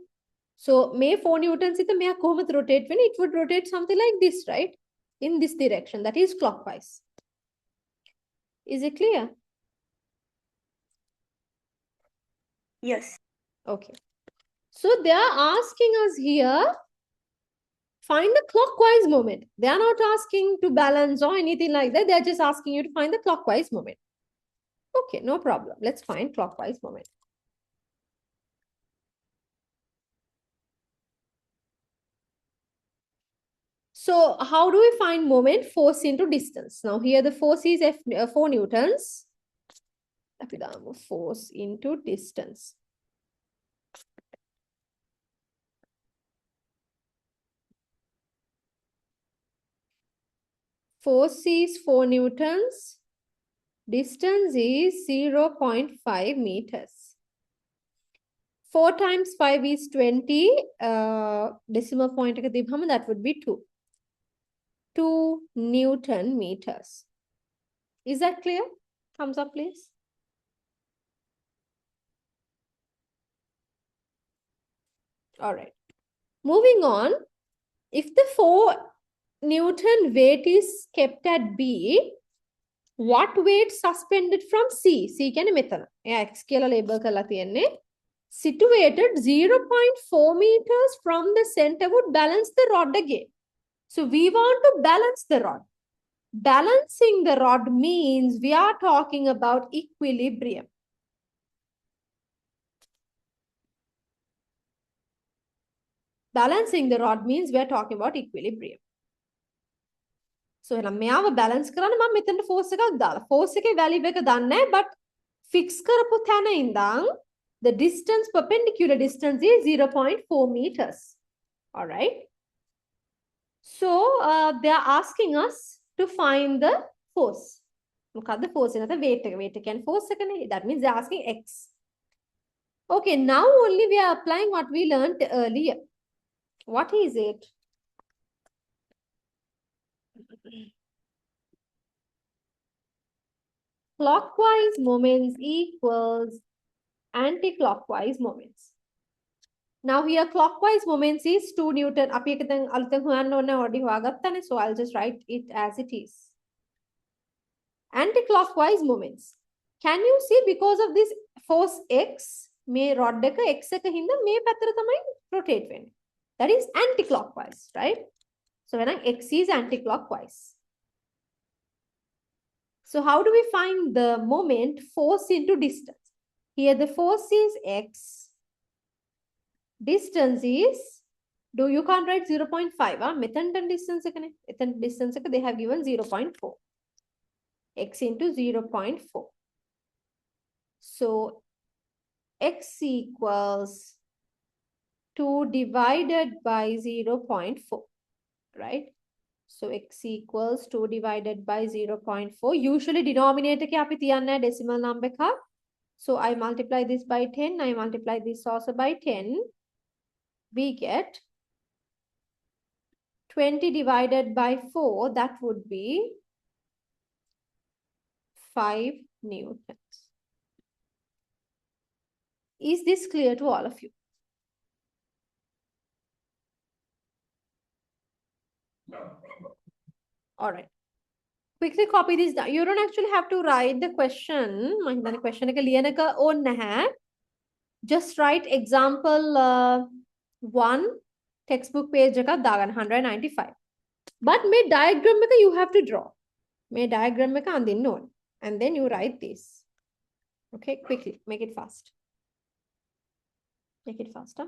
So මේ 4 newtons ඉත මෙයා කොහොමද rotate වෙන්නේ? It would rotate something like this, right? In this direction. That is clockwise. Is it clear? Yes. Okay. So they are asking us here, find the clockwise moment. They are not asking to balance or anything like that. They are just asking you to find the clockwise moment. Okay, no problem. Let's find clockwise moment. So how do we find moment? Force into distance. Now here the force is 4 newtons. Force into distance. Force is 4 newtons. Distance is 0.5 meters. 4 times 5 is 20. Decimal point, that would be 2. 2 Newton meters. Is that clear? Thumbs up, please. All right. Moving on. If the 4 Newton weight is kept at B, what weight suspended from C? C can methana. X kela label kala tiyenne. Situated 0.4 meters from the center would balance the rod again. So we want to balance the rod. Balancing the rod means we are talking about equilibrium. Balancing the rod means we are talking about equilibrium. So එහෙනම් මෙයාව balance කරන්න මම මෙතන force එකක් දාලා. Force එකේ value එක දන්නේ නැහැ, but fix කරපු තැන ඉඳන් the distance, perpendicular distance is 0.4 meters. All right. So they are asking us to find the force. මොකද්ද force එක? නැත්නම් weight එක. Weight එක කියන්නේ force එකනේ. That means they are asking x. Okay, now only we are applying what we learned earlier. What is it? Clockwise moments equals anti-clockwise moments. Now here clockwise moments is 2 Newton. අපි එක දැන් අලුතෙන් හොයන්න ඕනේ already හොයාගත්තානේ. So I'll just write it as it is. Anti-clockwise moments. Can you see because of this force x, මේ rod එක x එක හින්දා මේ පැත්තට තමයි rotate වෙන්නේ. That is anti-clockwise, right? So when x is anti-clockwise. So how do we find the moment force into distance? Here the force is x. Distance is, you can't write 0.5. Method distance, distance they have given 0.4. X into 0.4. So x equals 2 divided by 0.4, right? So x equals 2 divided by 0.4. Usually denominator ke api tiyanna decimal number ka. So I multiply this by 10. I multiply this also by 10. We get 20 divided by 4. That would be 5 newtons. Is this clear to all of you? All right. Quickly copy this down. You don't actually have to write the question. The question just write example 1 textbook page 195. But my diagram you have to draw. My diagram and then you write this. Okay, quickly make it fast. Make it faster.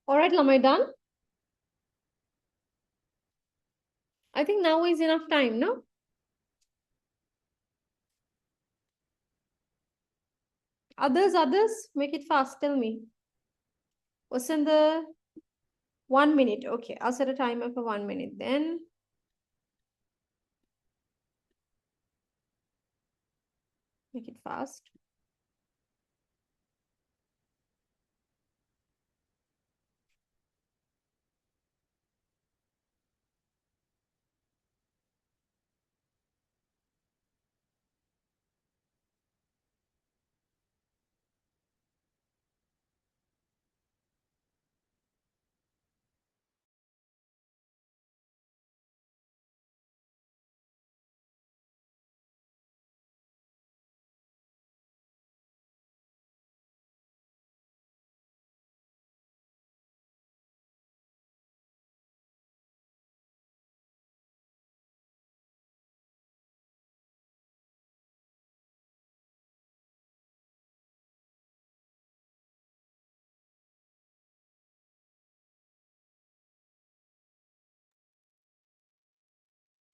All right, Lamai, done? I think now is enough time, no? Others, make it fast. Tell me. What's in the 1 minute? Okay, I'll set a timer for 1 minute then. Make it fast.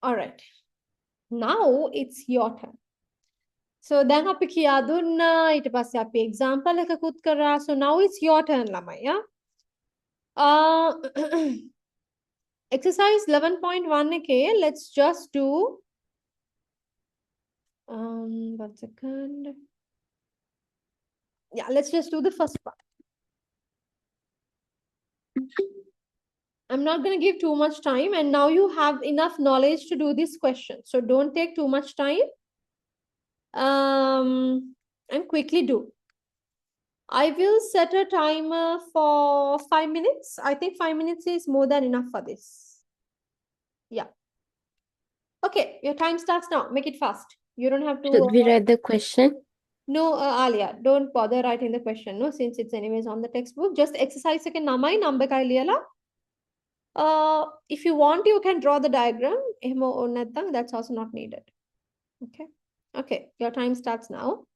All right. Now it's your turn. So දැන් අපි කියා දුන්නා ඊට පස්සේ අපි example එකකුත් කරා. So now it's your turn ළමයි. Yeah? Exercise 11.1 එකේ let's just do 1 second. Yeah, let's just do the first part. I'm not going to give too much time, and now you have enough knowledge to do this question. So don't take too much time. And quickly do. I will set a timer for 5 minutes. I think 5 minutes is more than enough for this. Yeah. Okay, your time starts now. Make it fast. You don't have to. Should we read the question? No, Alia, don't bother writing the question. No, since it's anyways on the textbook. Just exercise second namai number kai liyala. If you want, you can draw the diagram. That's also not needed. Okay. Okay, your time starts now.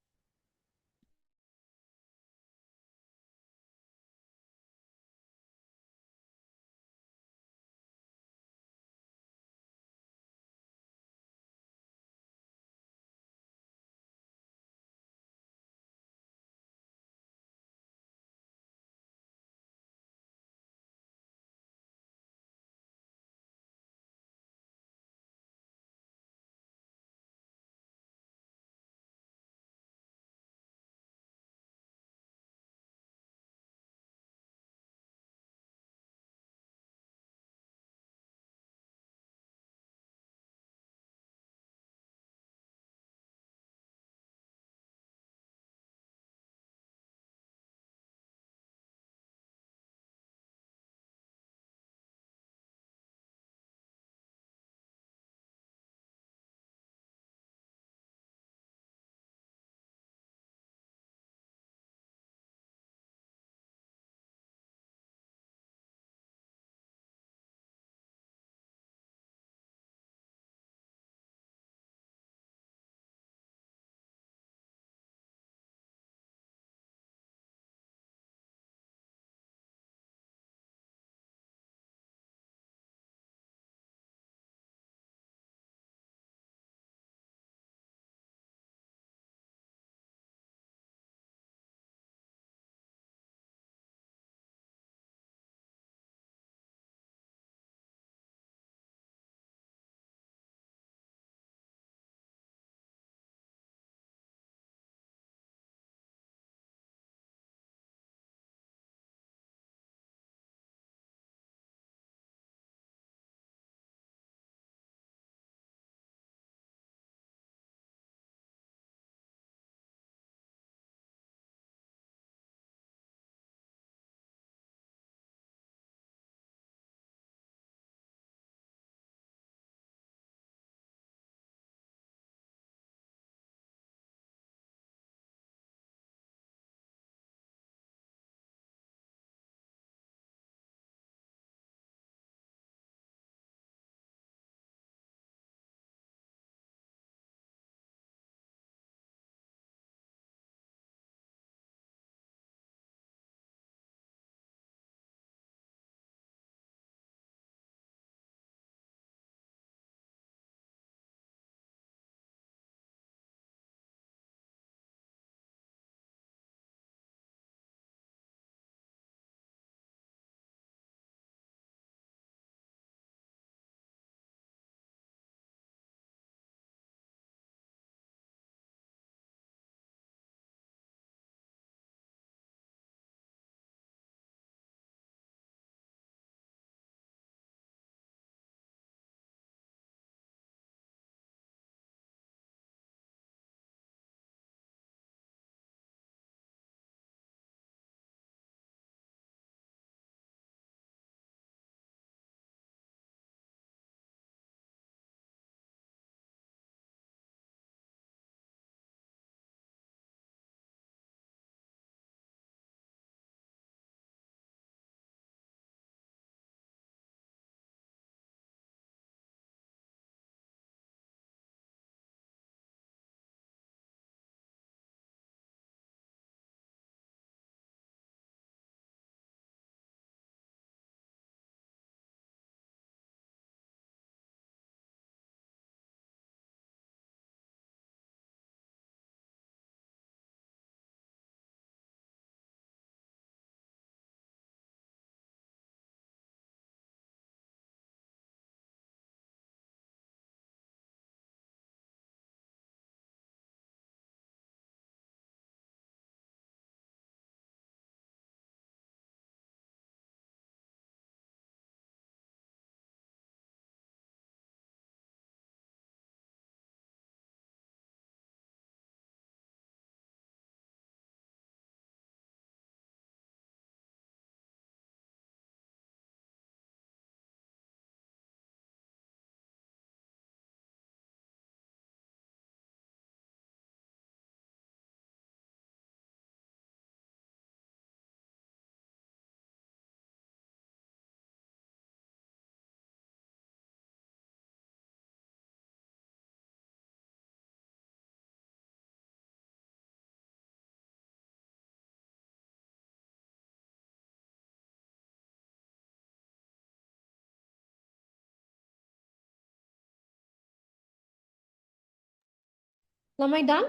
Am I done?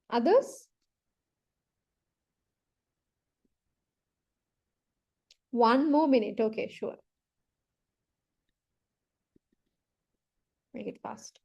Others? One more minute. Okay, sure. Make it fast.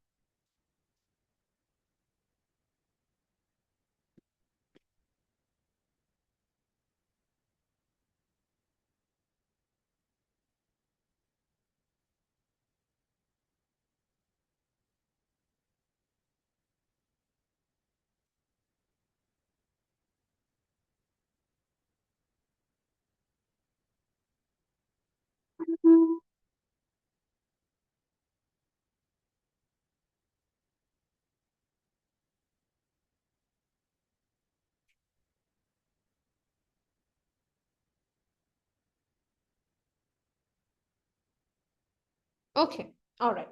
Okay, all right.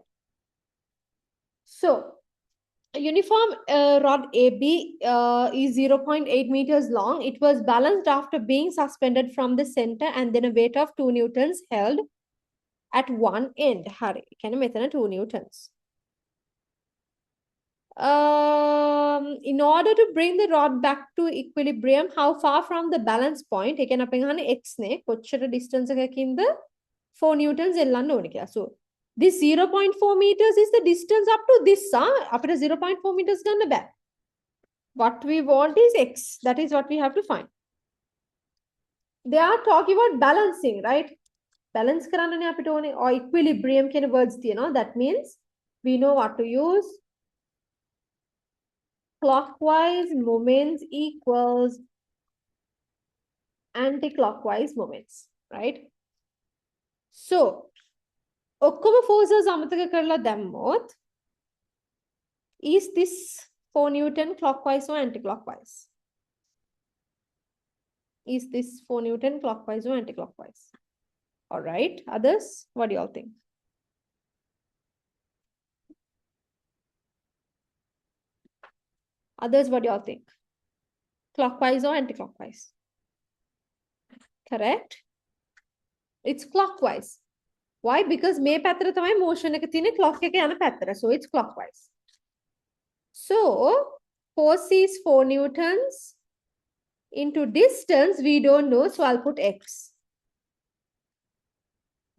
So, a uniform rod AB is 0.8 meters long. It was balanced after being suspended from the center and then a weight of 2 newtons held at one end. Hari, can you make 2 newtons? In order to bring the rod back to equilibrium, how far from the balance point? Again, x ne, distance the 4 newtons. So, this 0.4 meters is the distance up to this. Up to 0.4 meters. What we want is x. That is what we have to find. They are talking about balancing, right? Balance or equilibrium words. That means we know what to use. Clockwise moments equals anti-clockwise moments, right? So, okkoma forces amataka karla dammot. Is this 4 Newton clockwise or anti-clockwise? Is this 4 Newton clockwise or anti-clockwise? All right, others, what do y'all think? Others, what do y'all think? Clockwise or anti-clockwise? Correct? It's clockwise. Why? Because may pattern tamai motion එක තියෙන්නේ clock එක යන පැත්තට. So it's clockwise. So force is 4 newtons into distance we don't know, so I'll put x.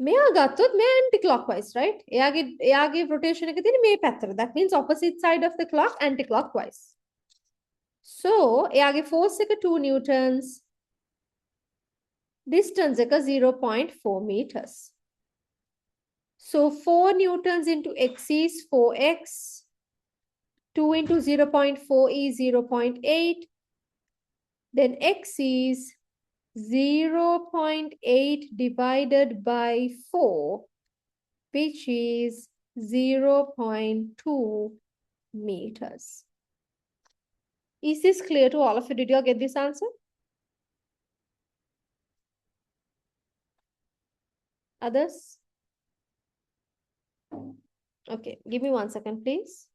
මෙයා ගත්තොත් මෙයා anti-clockwise, right? එයාගේ rotation එක තියෙන්නේ මේ පැත්තට. That means opposite side of the clock anti-clockwise. So එයාගේ force එක 2 newtons. Distance එක 0.4 meters. So 4 newtons into x is 4x. 2 into 0.4 is 0.8. Then x is 0.8 divided by 4, which is 0.2 meters. Is this clear to all of you? Did you all get this answer? Others? Okay, give me 1 second, please.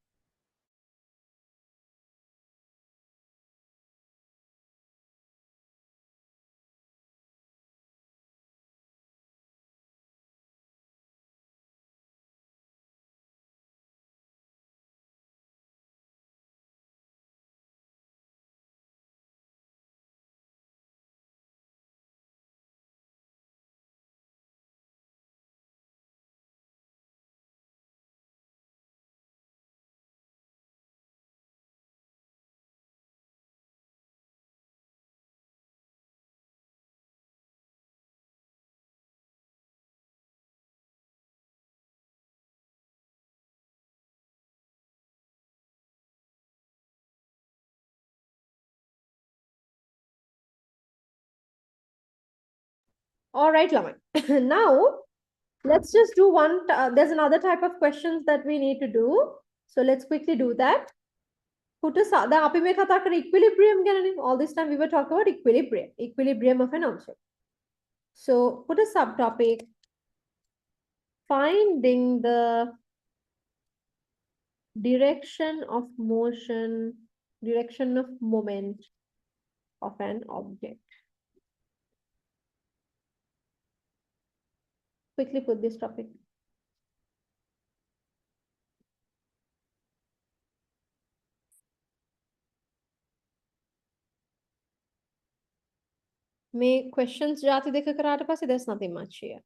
All right, Laman. Now, let's just do one. There's another type of questions that we need to do. So let's quickly do that. Put a equilibrium. All this time we were talking about equilibrium of an object. So put a subtopic, finding the direction of motion, direction of moment of an object. Quickly put this topic. May questions jati dekha karate pase, there's nothing much here.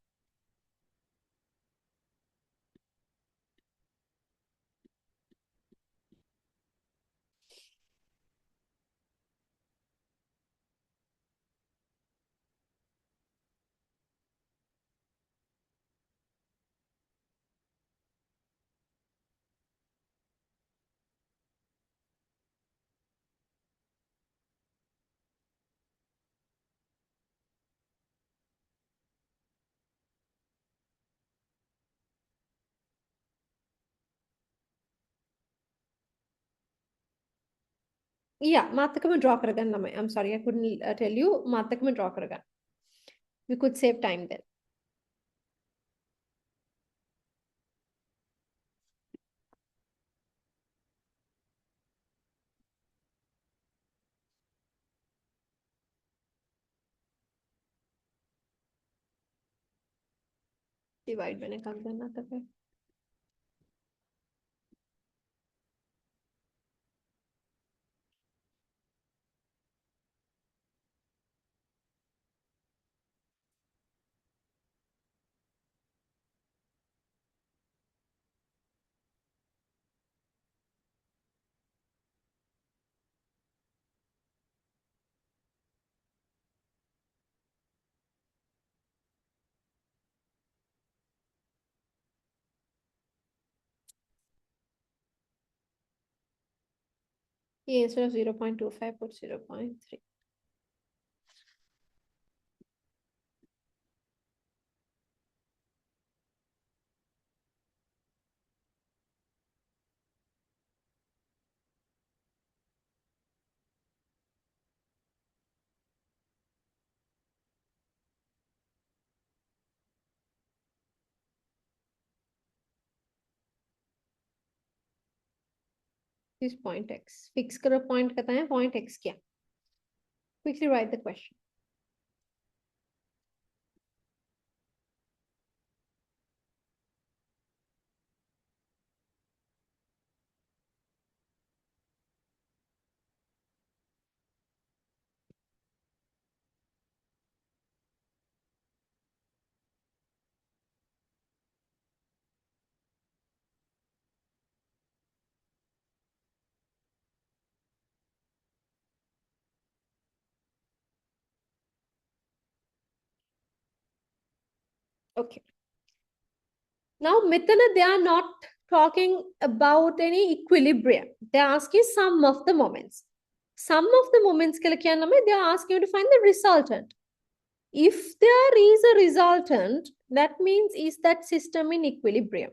Yeah, mathakama draw karagan lamai. I'm sorry, I couldn't tell you. Mathakama draw karagan. We could save time then. Divide मैंने कब करना था फिर? Yeah, instead of 0.25, put 0.3. This point x. Fix करो point कहता है point x क्या? Quickly write the question. Okay. Now, Mithana, they are not talking about any equilibrium. They are asking sum of the moments. Sum of the moments के लिए क्या नाम है? They are asking you to find the resultant. If there is a resultant, that means is that system in equilibrium.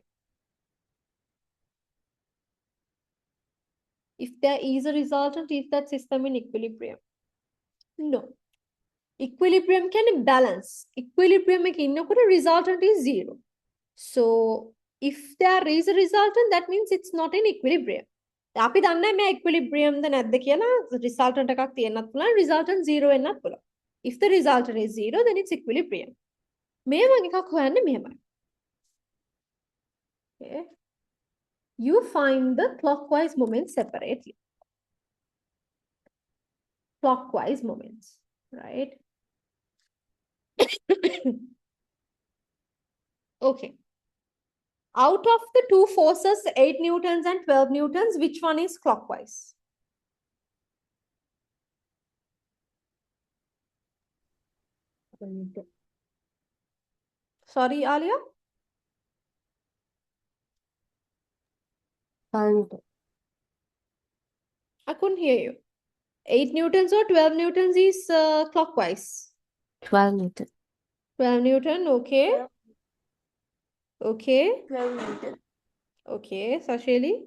If there is a resultant, is that system in equilibrium? No. Equilibrium can balance. Equilibrium में किन्नों resultant is 0. So if there is a resultant, that means it's not in equilibrium. අපි දන්නේ මේ equilibrium ද නැද්ද කියලා resultant එකක් තියෙන්නත් පුළුවන් resultant 0 වෙන්නත් පුළුවන්. If the resultant is 0, then it's equilibrium. මේ වගේ එකක් හොයන්නේ මෙහෙමයි. Okay. You find the clockwise moments separately. Clockwise moments, right? Okay. Out of the two forces, 8 newtons and 12 newtons, which one is clockwise? Sorry, Alia? 12 Newton. I couldn't hear you. 8 newtons or 12 newtons is clockwise? 12 Newton. 12 newton, okay. Okay. 12 Newton. Okay, Sasheli.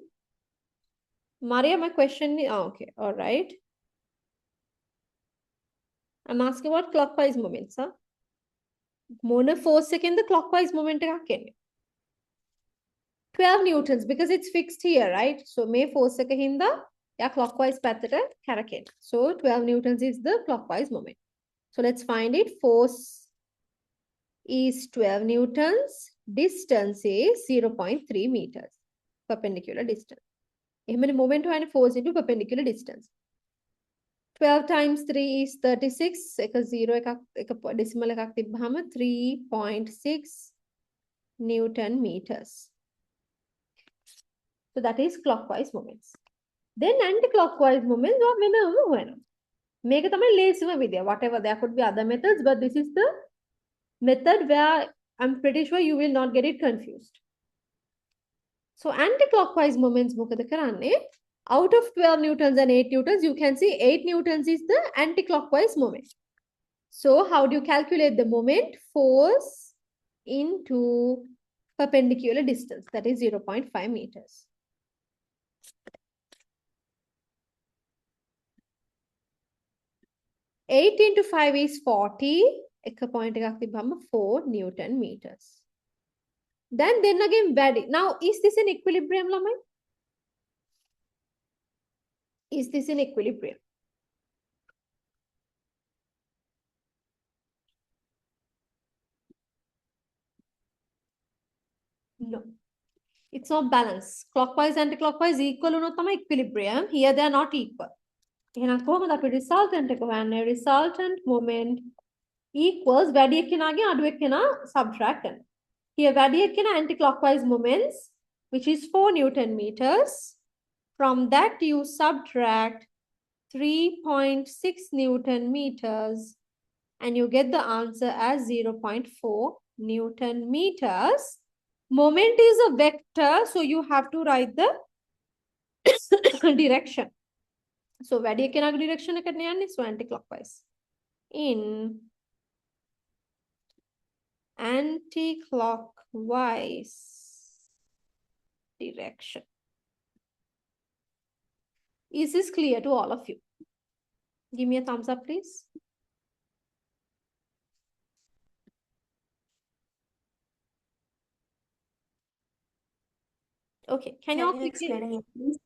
Maria, my question is, okay, all right. I'm asking about clockwise moments, huh? Mona force second the clockwise moment එකක් එන්නේ. 12 newtons because it's fixed here, right? So may force එක හින්දා Yeah, clockwise පැත්තට කැරකෙන. So 12 newtons is the clockwise moment. So let's find it. Force is 12 newtons. Distance is 0.3 meters. Perpendicular distance. එහෙමනේ moment හොයන්නේ force into perpendicular distance. 12 times 3 is 36. එක 0 එක decimal එකක් තිබ්බහම 3.6 Newton meters. So that is clockwise moments. Then anti-clockwise moments are වෙනම හොයනවා. මේක තමයි ලේසිම විදිය. Whatever, there could be other methods, but this is the method where I'm pretty sure you will not get it confused. So anti-clockwise moments මොකද කරන්නේ? Out of 12 newtons and 8 newtons, you can see 8 newtons is the anti-clockwise moment. So how do you calculate the moment? Force into perpendicular distance, that is 0.5 meters. 8 into 5 is 40. එක point එකක් තිබ්බම 4 Newton meters. Then again වැඩි. Now is this in equilibrium ළමයි? Is this in equilibrium? No. It's not balanced. Clockwise anti-clockwise equal වුණොත් තමයි equilibrium. Here they are not equal. එහෙනම් කොහොමද අපි resultant එක හොයන්නේ? Resultant moment equals වැඩි එක්කෙනාගේ අඩු එක්කෙනා subtract කරනවා. Here වැඩි එක්කෙනා anti-clockwise moments, which is 4 Newton meters. From that you subtract 3.6 Newton meters and you get the answer as 0.4 Newton meters. Moment is a vector, so you have to write the direction. So වැඩි එක්කෙනාගේ direction එකට යන්නේ, so anti-clockwise. In anti-clockwise direction. Is this clear to all of you? Give me a thumbs up, please. Okay, can you all explain again, please?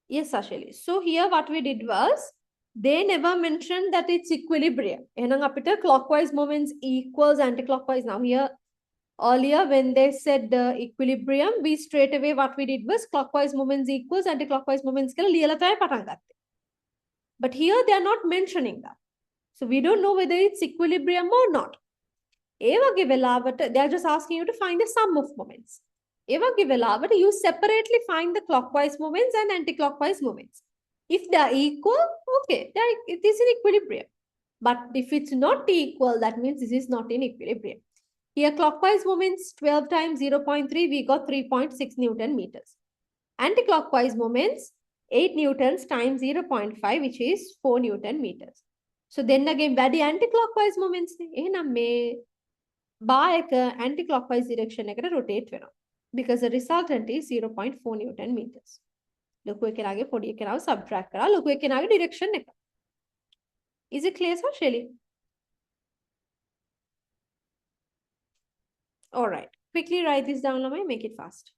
Yes, Ashali. So here what we did was, they never mentioned that it's equilibrium. එහෙනම් අපිට clockwise moments equals anti-clockwise. Now here, earlier when they said equilibrium, we straight away what we did was clockwise moments equals anti-clockwise moments කියලා ලියලා තමයි පටන් ගත්තේ. But here they are not mentioning that. So we don't know whether it's equilibrium or not. ඒ වගේ වෙලාවට they are just asking you to find the sum of moments. ඒ වගේ වෙලාවට you separately find the clockwise moments and anti-clockwise moments. If they are equal, okay, it is in equilibrium. But if it's not equal, that means this is not in equilibrium. Here clockwise moments 12 times 0.3, we got 3.6 Newton meters. Anti-clockwise moments 8 newtons times 0.5, which is 4 Newton meters. So then again, වැඩි anti-clockwise moments නේ. එහෙනම් මේ bar එක anti-clockwise direction එකට rotate වෙනවා. Because the resultant is 0.4 Newton meters. ලොකු එකනාගේ පොඩි එකනාව subtract කරා ලොකු එකනාගේ direction එක. Is it clear, sir, Shelly? All right. Quickly write this down, lamai. Make it fast.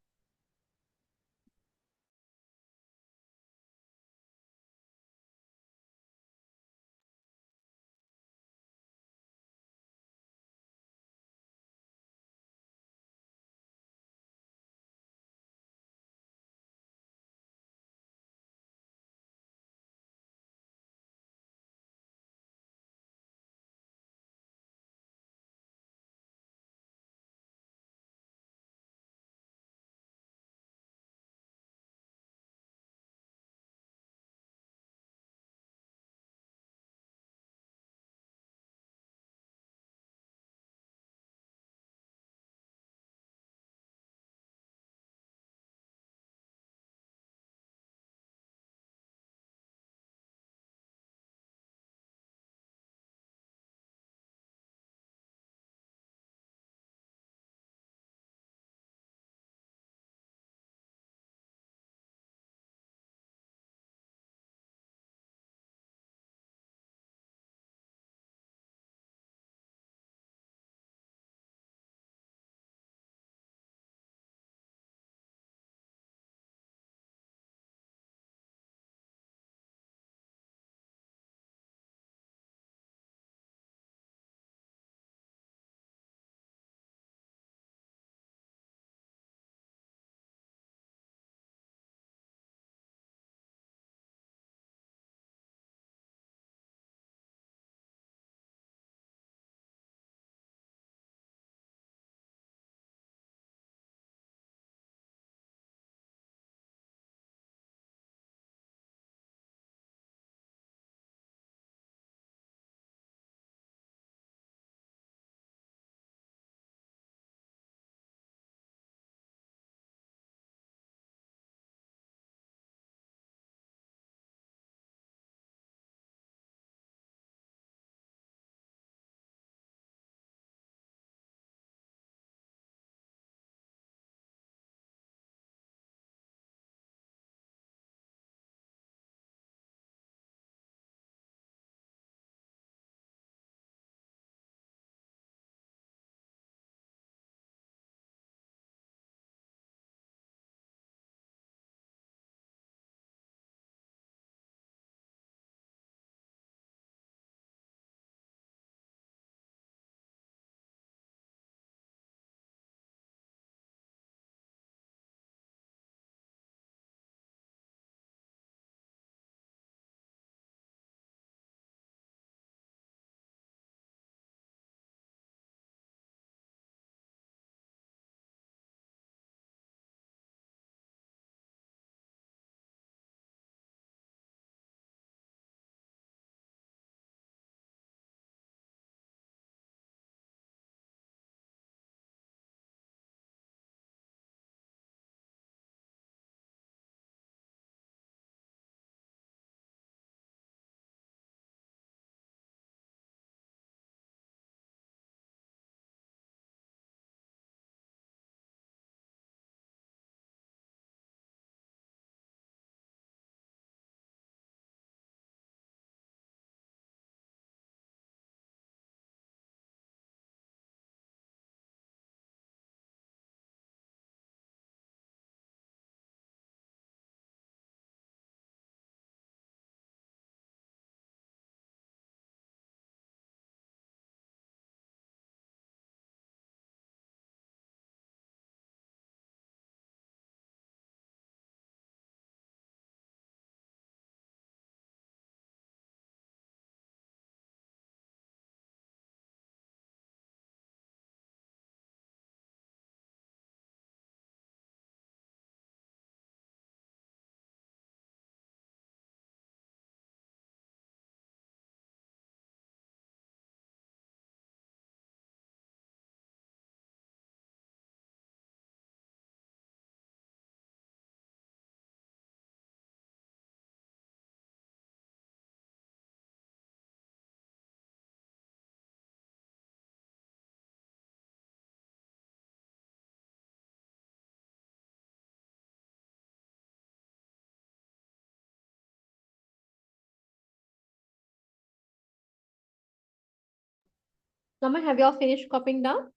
Mama, have you all finished copying down?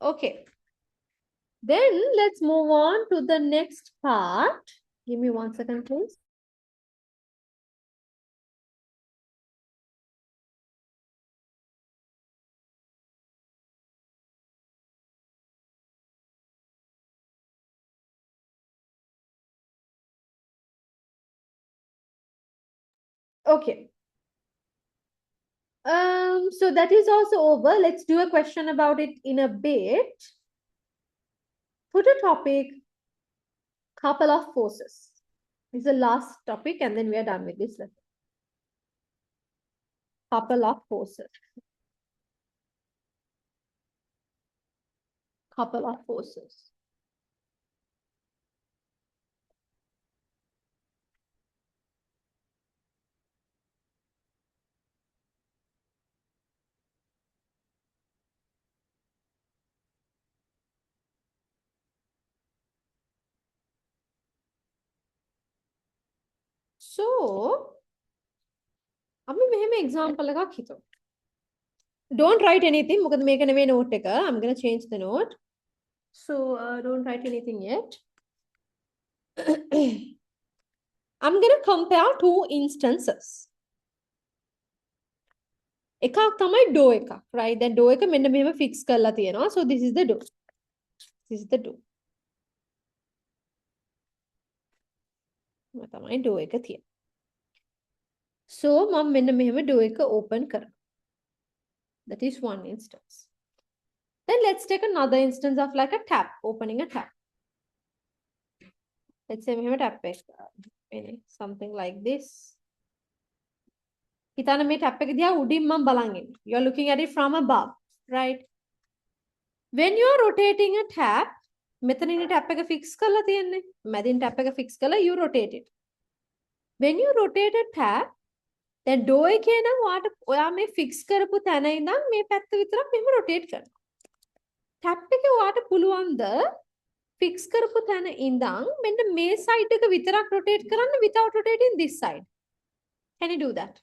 Okay. Then let's move on to the next part. Give me 1 second, please. Okay. So that is also over. Let's do a question about it in a bit. Put a topic, couple of forces. This is the last topic, and then we are done with this lesson. Couple of forces. Couple of forces. So, අපි මෙහෙම example එකක් හිතමු. Don't write anything. මොකද මේක නෙමෙයි note එක. I'm going to change the note. So, don't write anything yet. I'm going to compare two instances. එකක් තමයි door එකක්, right? Then door එක මෙන්න මෙහෙම fix කරලා තියෙනවා. So, this is the door. This is the door. තමයි door එක තියෙන්නේ. So, මම මෙන්න මෙහෙම door එක open කරනවා. That is one instance. Then let's take another instance of like a tap, opening a tap. Let's say මෙහෙම tap එක. Something like this. හිතන්න මේ tap එක දිහා උඩින් මම බලන් ඉන්නේ. You're looking at it from above, right? When you're rotating a tap, මෙතන ඉන්නේ tap එක fix කරලා තියෙන්නේ. මැදින් tap එක fix කරලා you rotate it. When you rotate a tap, then door එකේ නම් ඔයා මේ fix කරපු තැන ඉඳන් මේ පැත්ත විතරක් මෙහෙම rotate කරනවා. tap එකේ ඔයාට පුළුවන්ද fix කරපු තැන ඉඳන් මෙන්න මේ side එක විතරක් rotate කරන්න without rotating this side? Can you do that?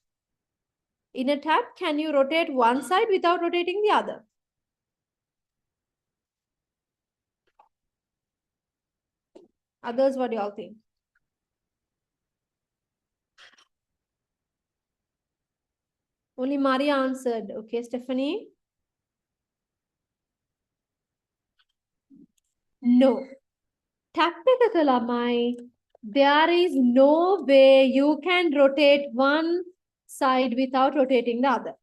In a tap, can you rotate one side without rotating the other? Others, what do y'all think? Only Maria answered. Okay, Stephanie? No. Tap එක ළමයි. There is no way you can rotate one side without rotating the other.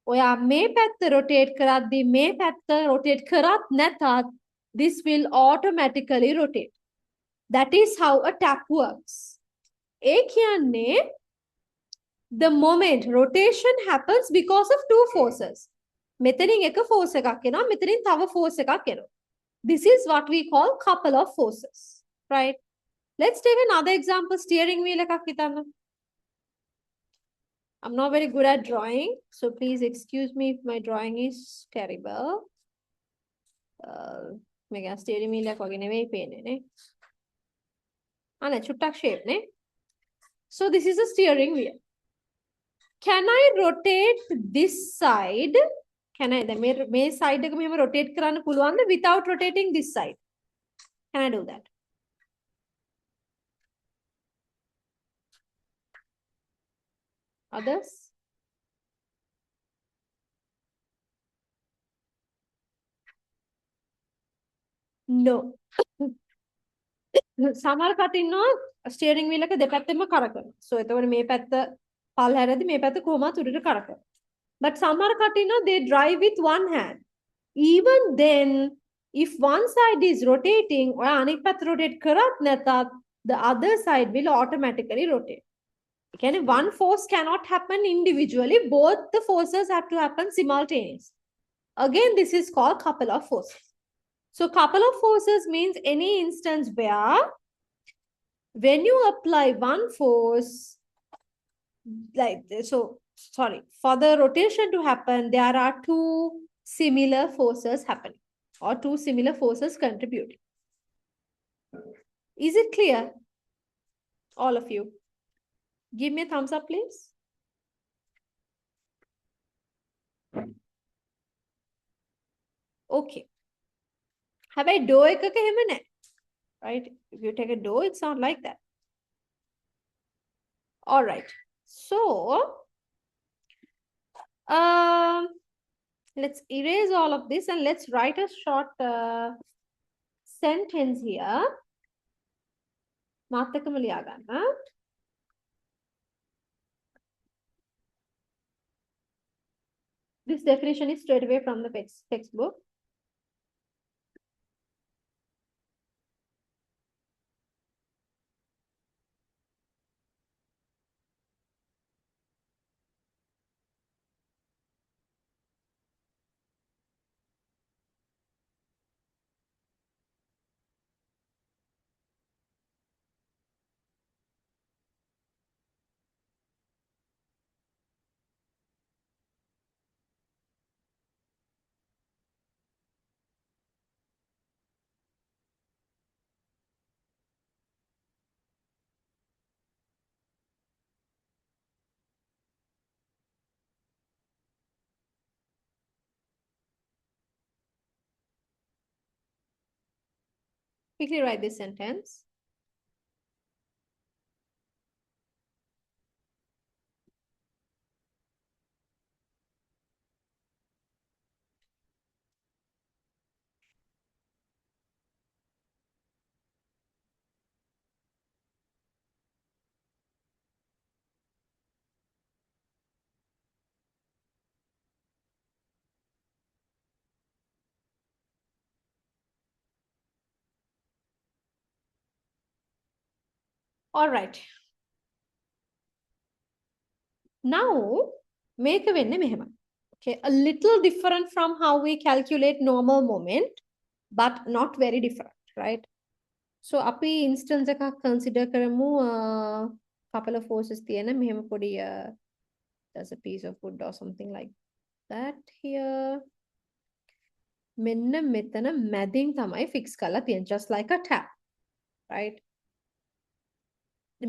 ඔයා මේ පැත්ත rotate කරද්දී මේ පැත්ත rotate කරත් නැතත් this will automatically rotate. That is how a tap works. ඒ කියන්නේ the moment rotation happens because of two forces. මෙතනින් එක force එකක් එනවා, මෙතනින් තව force එකක් එනවා. This is what we call couple of forces, right? Let's take another example. Steering wheel එකක් හිතන්න. I'm not very good at drawing, so please excuse me if my drawing is terrible. මේක steering wheel එකක් වගේ නෙවෙයි පේන්නේ නේ. අනේ චුට්ටක් shape නේ. So this is a steering wheel. Can I rotate this side? Can I මේ side එක මෙහෙම rotate කරන්න පුළුවන්ද without rotating this side? Can I do that? Others? No. සමහර කට ඉන්නවා ස්ටියරින් වීල් එක දෙපැත්තෙම කරකවන. So එතකොට මේ පැත්ත පල්හැරදී මේ පැත්ත කොහොමවත් උඩට කරකවන. But සමහර කට ඉන්නවා they drive with one hand. Even then if one side is rotating ඔයා අනෙක් පැත්ත rotate කරත් නැතත් the other side will automatically rotate. කියන්නේ one force cannot happen individually, both the forces have to happen simultaneously. Again, this is called couple of forces. So couple of forces means any instance where when you apply one force, like so, sorry, for the rotation to happen, there are two similar forces happening. or two similar forces contributing. Is it clear? All of you. Give me a thumbs up, please. Okay. Have I do එකක එහෙම නැහැ. Right? If you take a dough, it's not like that. All right. So, let's erase all of this and let's write a short sentence here. මාත් එක්කම ලියා ගන්න. This definition is straight away from the textbook. Quickly write this sentence. All right. Now, make a වෙන්නේ මෙහෙමයි. Okay, a little different from how we calculate normal moment, but not very different, right? So, අපි instance එකක් consider කරමු couple of forces තියෙන මෙහෙම පොඩි there's a piece of wood or something like that here. මෙන්න මෙතන මැදින් තමයි fix කරලා තියෙන්නේ, just like a tap, right?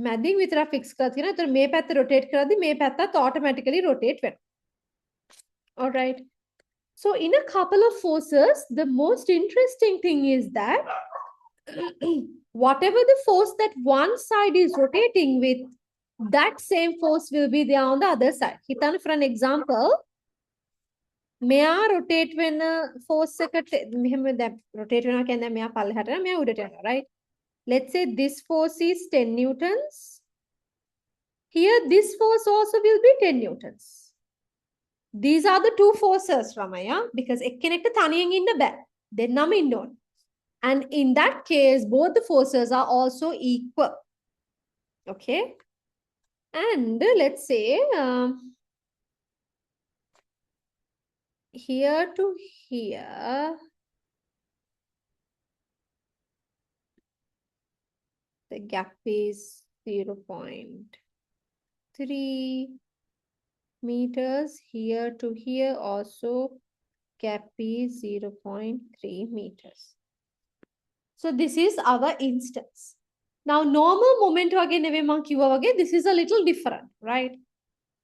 මැදින් විතරක් fix කරලා තියෙනවා. ඒතර මේ පැත්ත rotate කරද්දි මේ පැත්තත් automatically rotate වෙනවා. All right. So in a couple of forces, the most interesting thing is that whatever the force that one side is rotating with, that same force will be there on the other side. හිතන්න for an example, මෙයා rotate වෙන force එකට මෙහෙම දැන් rotate වෙනවා කියන්නේ මෙයා පල්ලෙහාට යනවා මෙයා උඩට යනවා, right? Let's say this force is 10 newtons. Here this force also will be 10 newtons. These are the two forces, Ramaya, because ekkenekta thaniyen inna bෑ. Dennama inna on. And in that case, both the forces are also equal. Okay. And let's say here to here, the gap is 0.3 meters. Here to here also gap is 0.3 meters. So this is our instance. Now normal moment වගේ නෙවෙයි මම කිව්වා වගේ, this is a little different, right?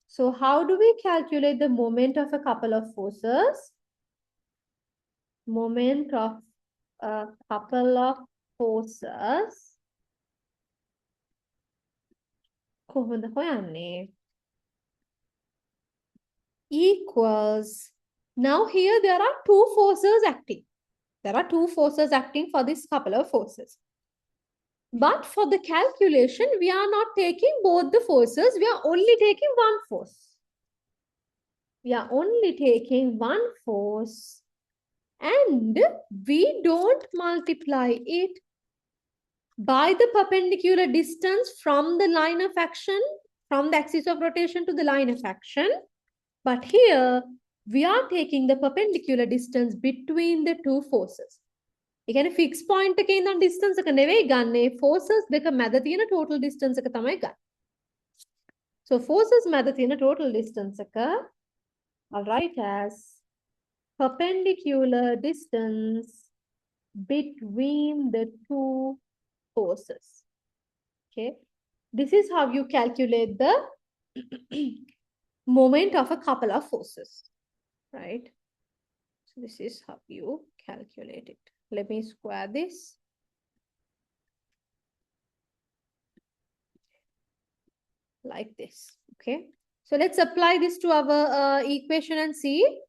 So how do we calculate the moment of a couple of forces? Moment of a couple of forces. කොහොමද හොයන්නේ? Equals. Now here there are two forces acting. There are two forces acting for this couple of forces. But for the calculation, we are not taking both the forces. We are only taking one force. We are only taking one force. And we don't multiply it by the perpendicular distance from the line of action, from the axis of rotation to the line of action. But here, we are taking the perpendicular distance between the two forces. ඒ කියන්නේ fixed point එකේ ඉඳන් distance එක නෙවෙයි ගන්නෙ, forces දෙක මැද තියෙන total distance එක තමයි ගන්න. So forces මැද තියෙන total distance එක I'll write as perpendicular distance between the two forces. Okay, this is how you calculate the moment of a couple of forces, right? So this is how you calculate it. Let me square this. Like this, okay? So let's apply this to our equation and see.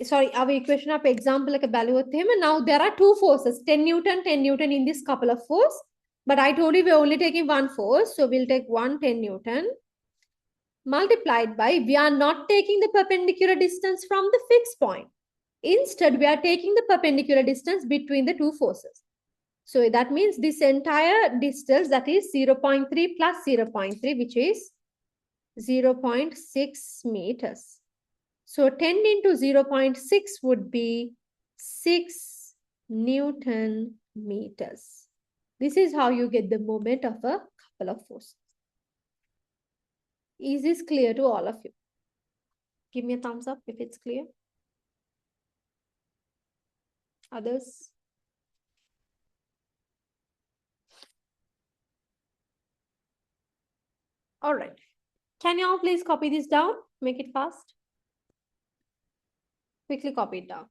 Sorry, our equation of example like a value of them. And now there are two forces, 10 Newton in this couple of force. But I told you we're only taking one force. So we'll take 10 Newton multiplied by, we are not taking the perpendicular distance from the fixed point. Instead, we are taking the perpendicular distance between the two forces. So that means this entire distance, that is 0.3 plus 0.3, which is 0.6 meters. So 10 into 0.6 would be 6 Newton meters. This is how you get the moment of a couple of forces. Is this clear to all of you? Give me a thumbs up if it's clear. Others? All right. Can you all please copy this down? Make it fast. Quickly copy it down.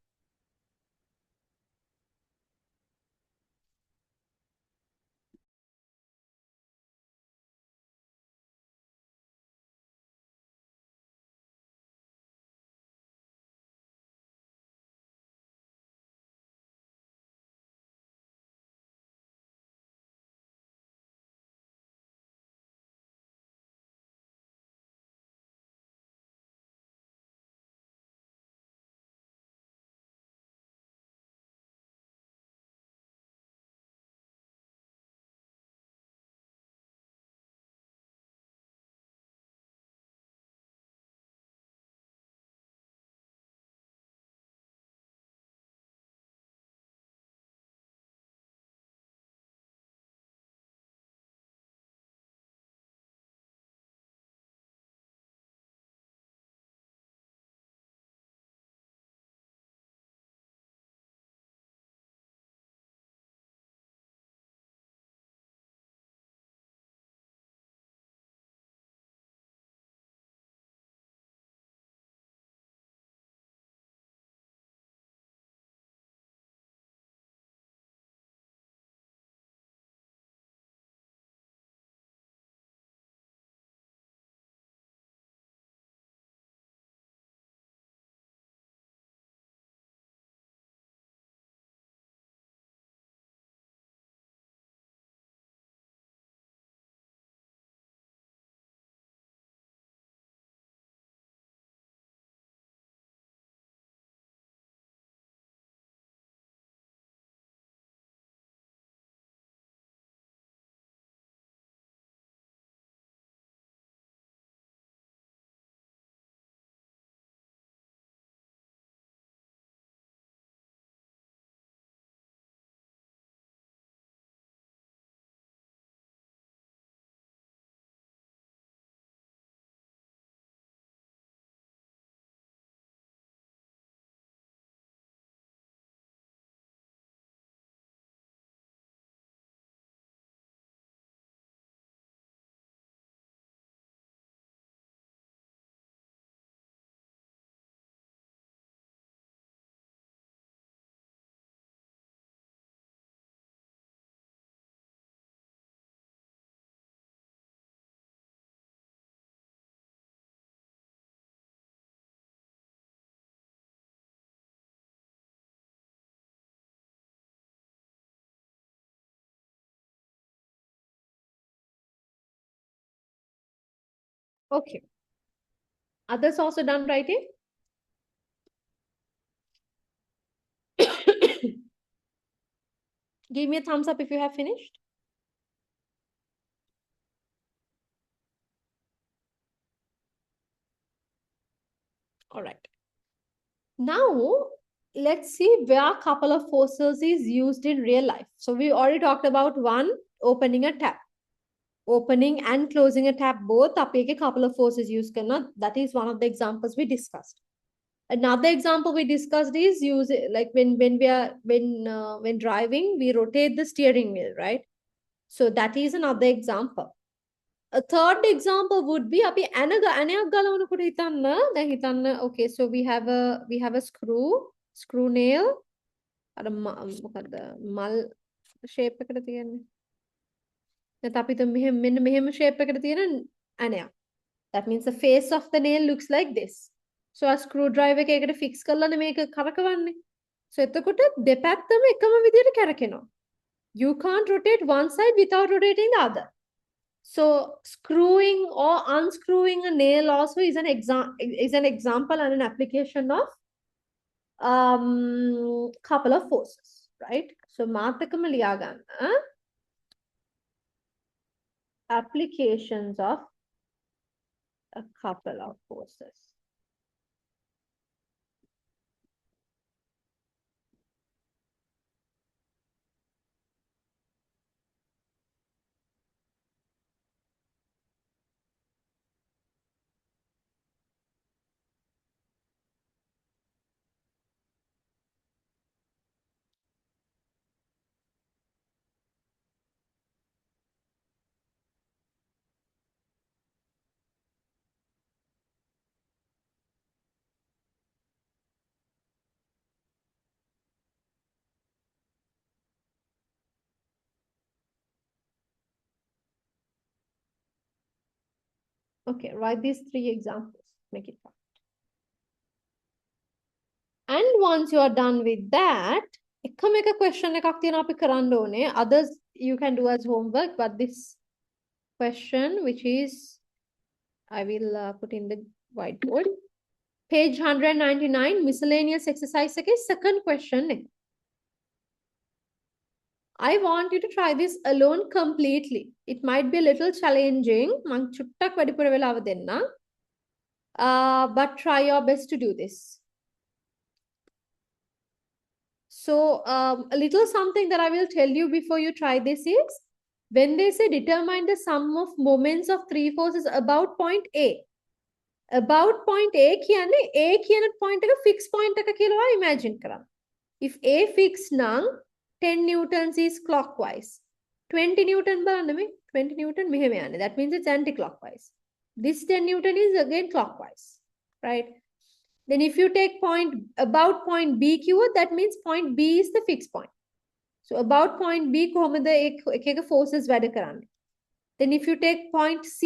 Okay. Others also done writing? Give me a thumbs up if you have finished. All right. Now, let's see where a couple of forces is used in real life. So we already talked about one, opening a tap. Opening and closing a tap both, आप एक couple of forces use करना. That is one of the examples we discussed. Another example we discussed is use like when driving, we rotate the steering wheel, right? So that is another example. A third example would be අපි ඇනයක් ගලවනකොට හිතන්න දැන් හිතන්න okay, so we have a screw nail අර මොකද්ද මල් shape එකකට තියෙන්නේ නැත්නම් අපි හිතමු මෙහෙම shape එකකට තියෙන ඇනයක්. That means the face of the nail looks like this. So a screwdriver එකකට fix කරලානේ මේක කරකවන්නේ. So එතකොට දෙපැත්තම එකම විදිහට කරකිනවා. You can't rotate one side without rotating the other. So screwing or unscrewing a nail also is an example and an application of couple of forces, right? So මාතකම ලියා ගන්න applications of a couple of forces. Okay, write these 3 examples. Make it fun. And once you are done with that, එකම එක question එකක් තියෙනවා අපි කරන්න ඕනේ. Others you can do as homework, but this question, which is, I will put in the whiteboard. Page 199, miscellaneous exercise එකේ second question එක. I want you to try this alone completely. It might be a little challenging. මං චුට්ටක් වැඩිපුර වෙලාව දෙන්නම්. But try your best to do this. So a little something that I will tell you before you try this is, when they say determine the sum of moments of 3 forces about point A. About point A කියන්නේ A කියන point එක fixed point එක කියලා imagine කරන්න. If A fixed නම් 10 newtons is clockwise. 20 newton බලන්න මේ 20 newton මෙහෙම යන්නේ. That means it's anti-clockwise. This 10 newton is again clockwise, right? Then if you take about point B keyword, that means point B is the fixed point. So about point B කොහොමද එක forces වැඩ කරන්නේ? Then if you take point C,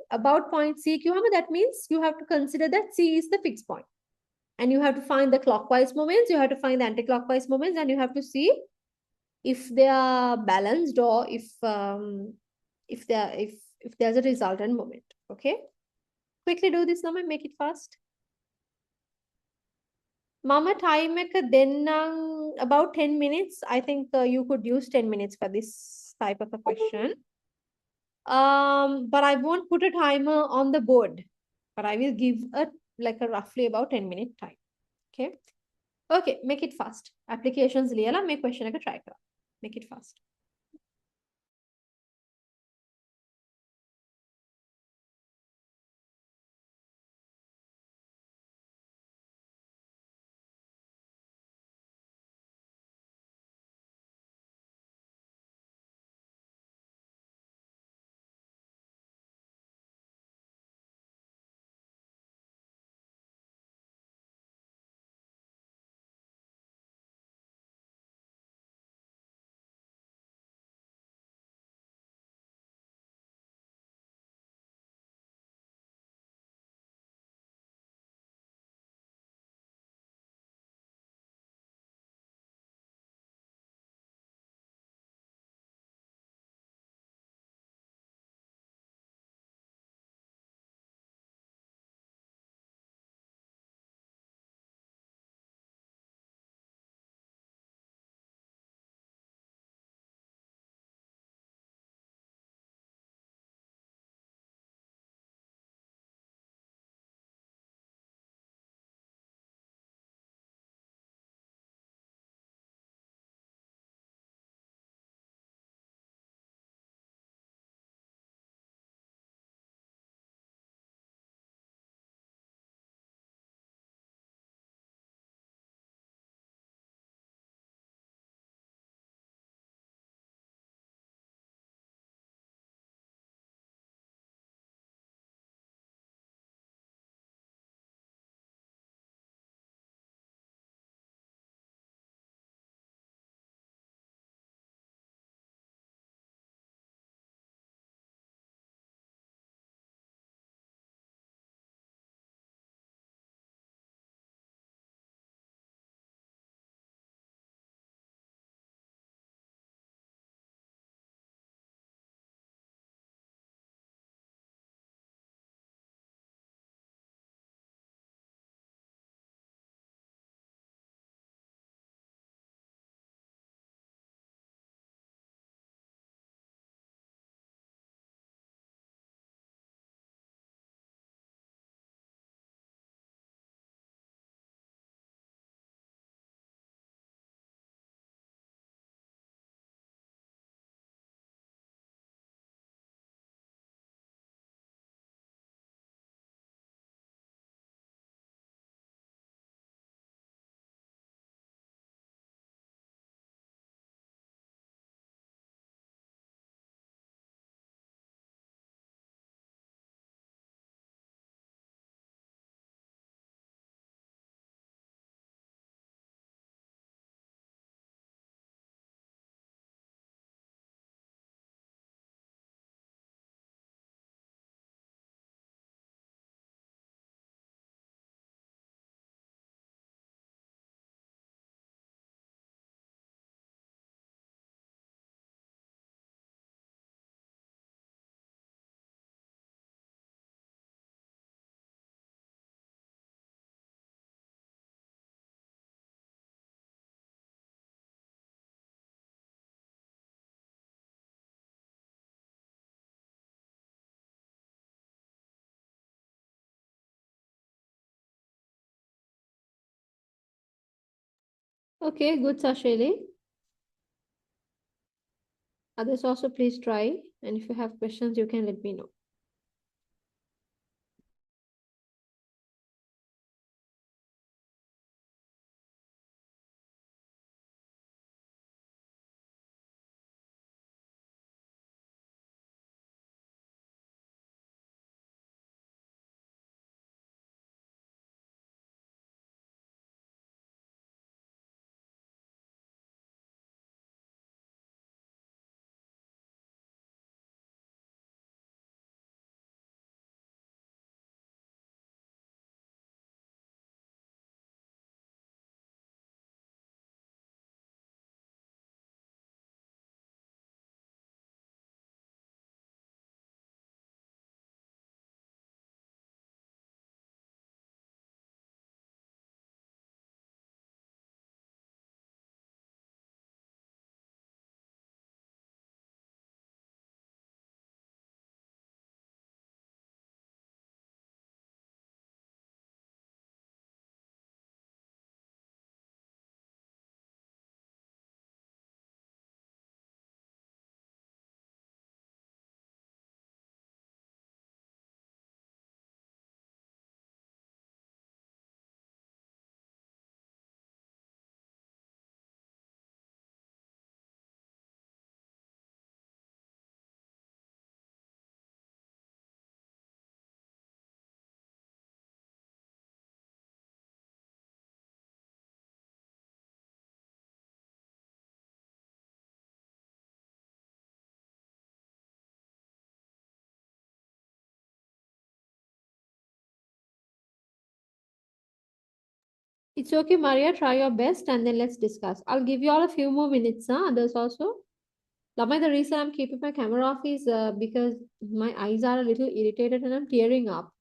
about point C කිව්වම that means you have to consider that C is the fixed point. And you have to find the clockwise moments, you have to find the anti-clockwise moments, and you have to see if they are balanced or if there's a resultant moment. Okay? Quickly do this now and make it fast. Mama, time එක දෙන්නම් about 10 minutes. I think you could use 10 minutes for this type of a question. But I won't put a timer on the board, but I will give a roughly about 10-minute time. Okay. Okay, make it fast. Applications ලියලා මේ question එක try කරා. Make it fast. Okay, good, Sasheli. Others also please try. And if you have questions, you can let me know. It's okay, Maria. Try your best and then let's discuss. I'll give you all a few more minutes, huh? Others also. Lamai, the reason I'm keeping my camera off is because my eyes are a little irritated and I'm tearing up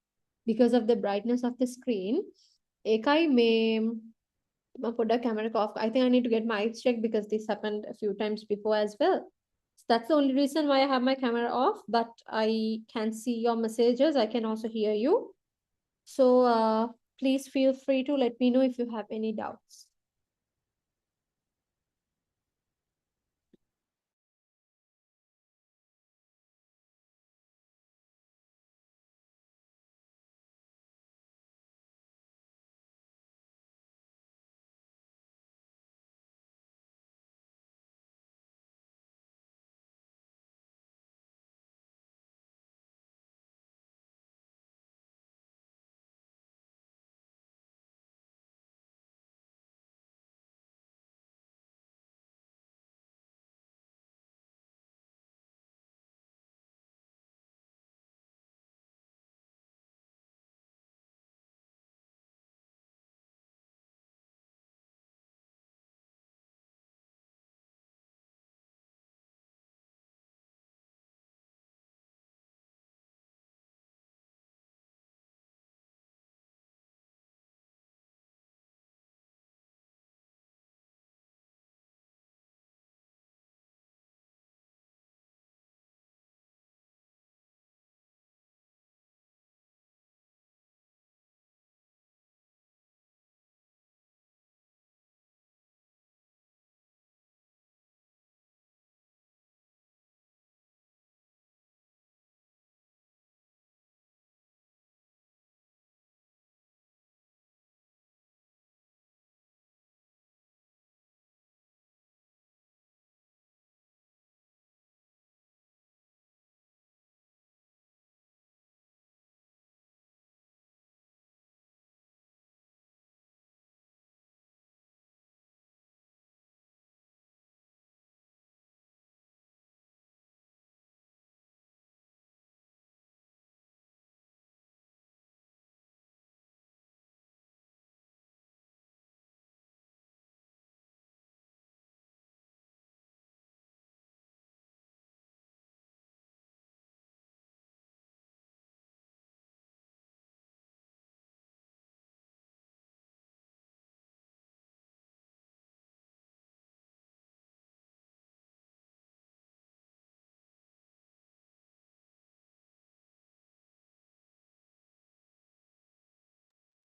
because of the brightness of the screen. Ekai may put the camera off. I think I need to get my eyes checked because this happened a few times before as well. So that's the only reason why I have my camera off, but I can see your messages. I can also hear you. So please feel free to let me know if you have any doubts.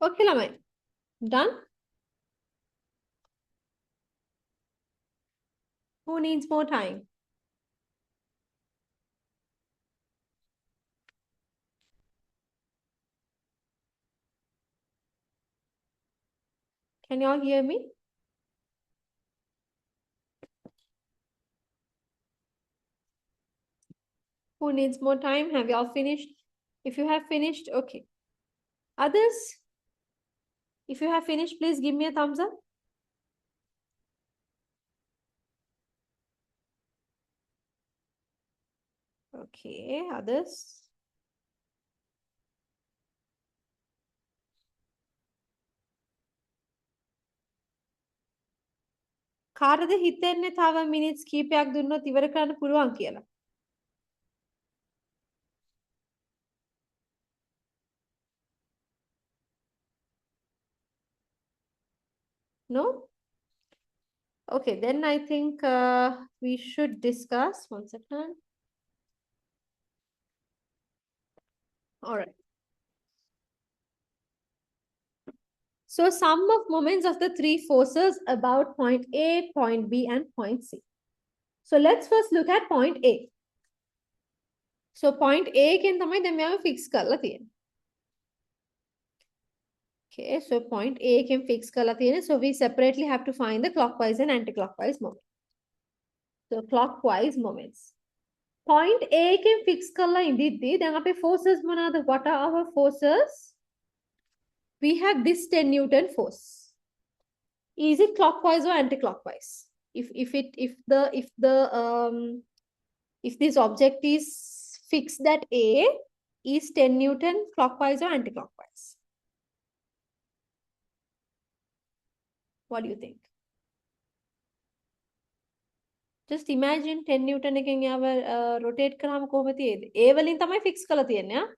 Okay, Lamai. Done? Who needs more time? Can you all hear me? Who needs more time? Have you all finished? If you have finished, okay. Others, if you have finished, please give me a thumbs up. Okay, others. කාටද හිතෙන්නේ තව මිනිත්ස් කීපයක් දුන්නොත් ඉවර කරන්න පුළුවන් කියලා? No? Okay, then I think we should discuss. One second. All right. So sum of moments of the three forces about point A, point B, and point C. So let's first look at point A. So point A can තමයි දැන් මෙයාව fix කරලා තියෙන්නේ. Okay, so point A can fix කරලා තියෙන්නේ. So we separately have to find the clockwise and anti-clockwise moment. So clockwise moments. Point A can fix කරලා ඉඳිද්දී දැන් අපේ forces මොනවාද? What are our forces? We have this 10 Newton force. Is it clockwise or anti-clockwise? If this object is fixed at A, is 10 Newton clockwise or anti-clockwise? What do you think? Just imagine 10 Newton එකෙන් යාව rotate කරාම කොහොමද තියෙන්නේ? A වලින් තමයි fix කරලා තියෙන්නේ ආ.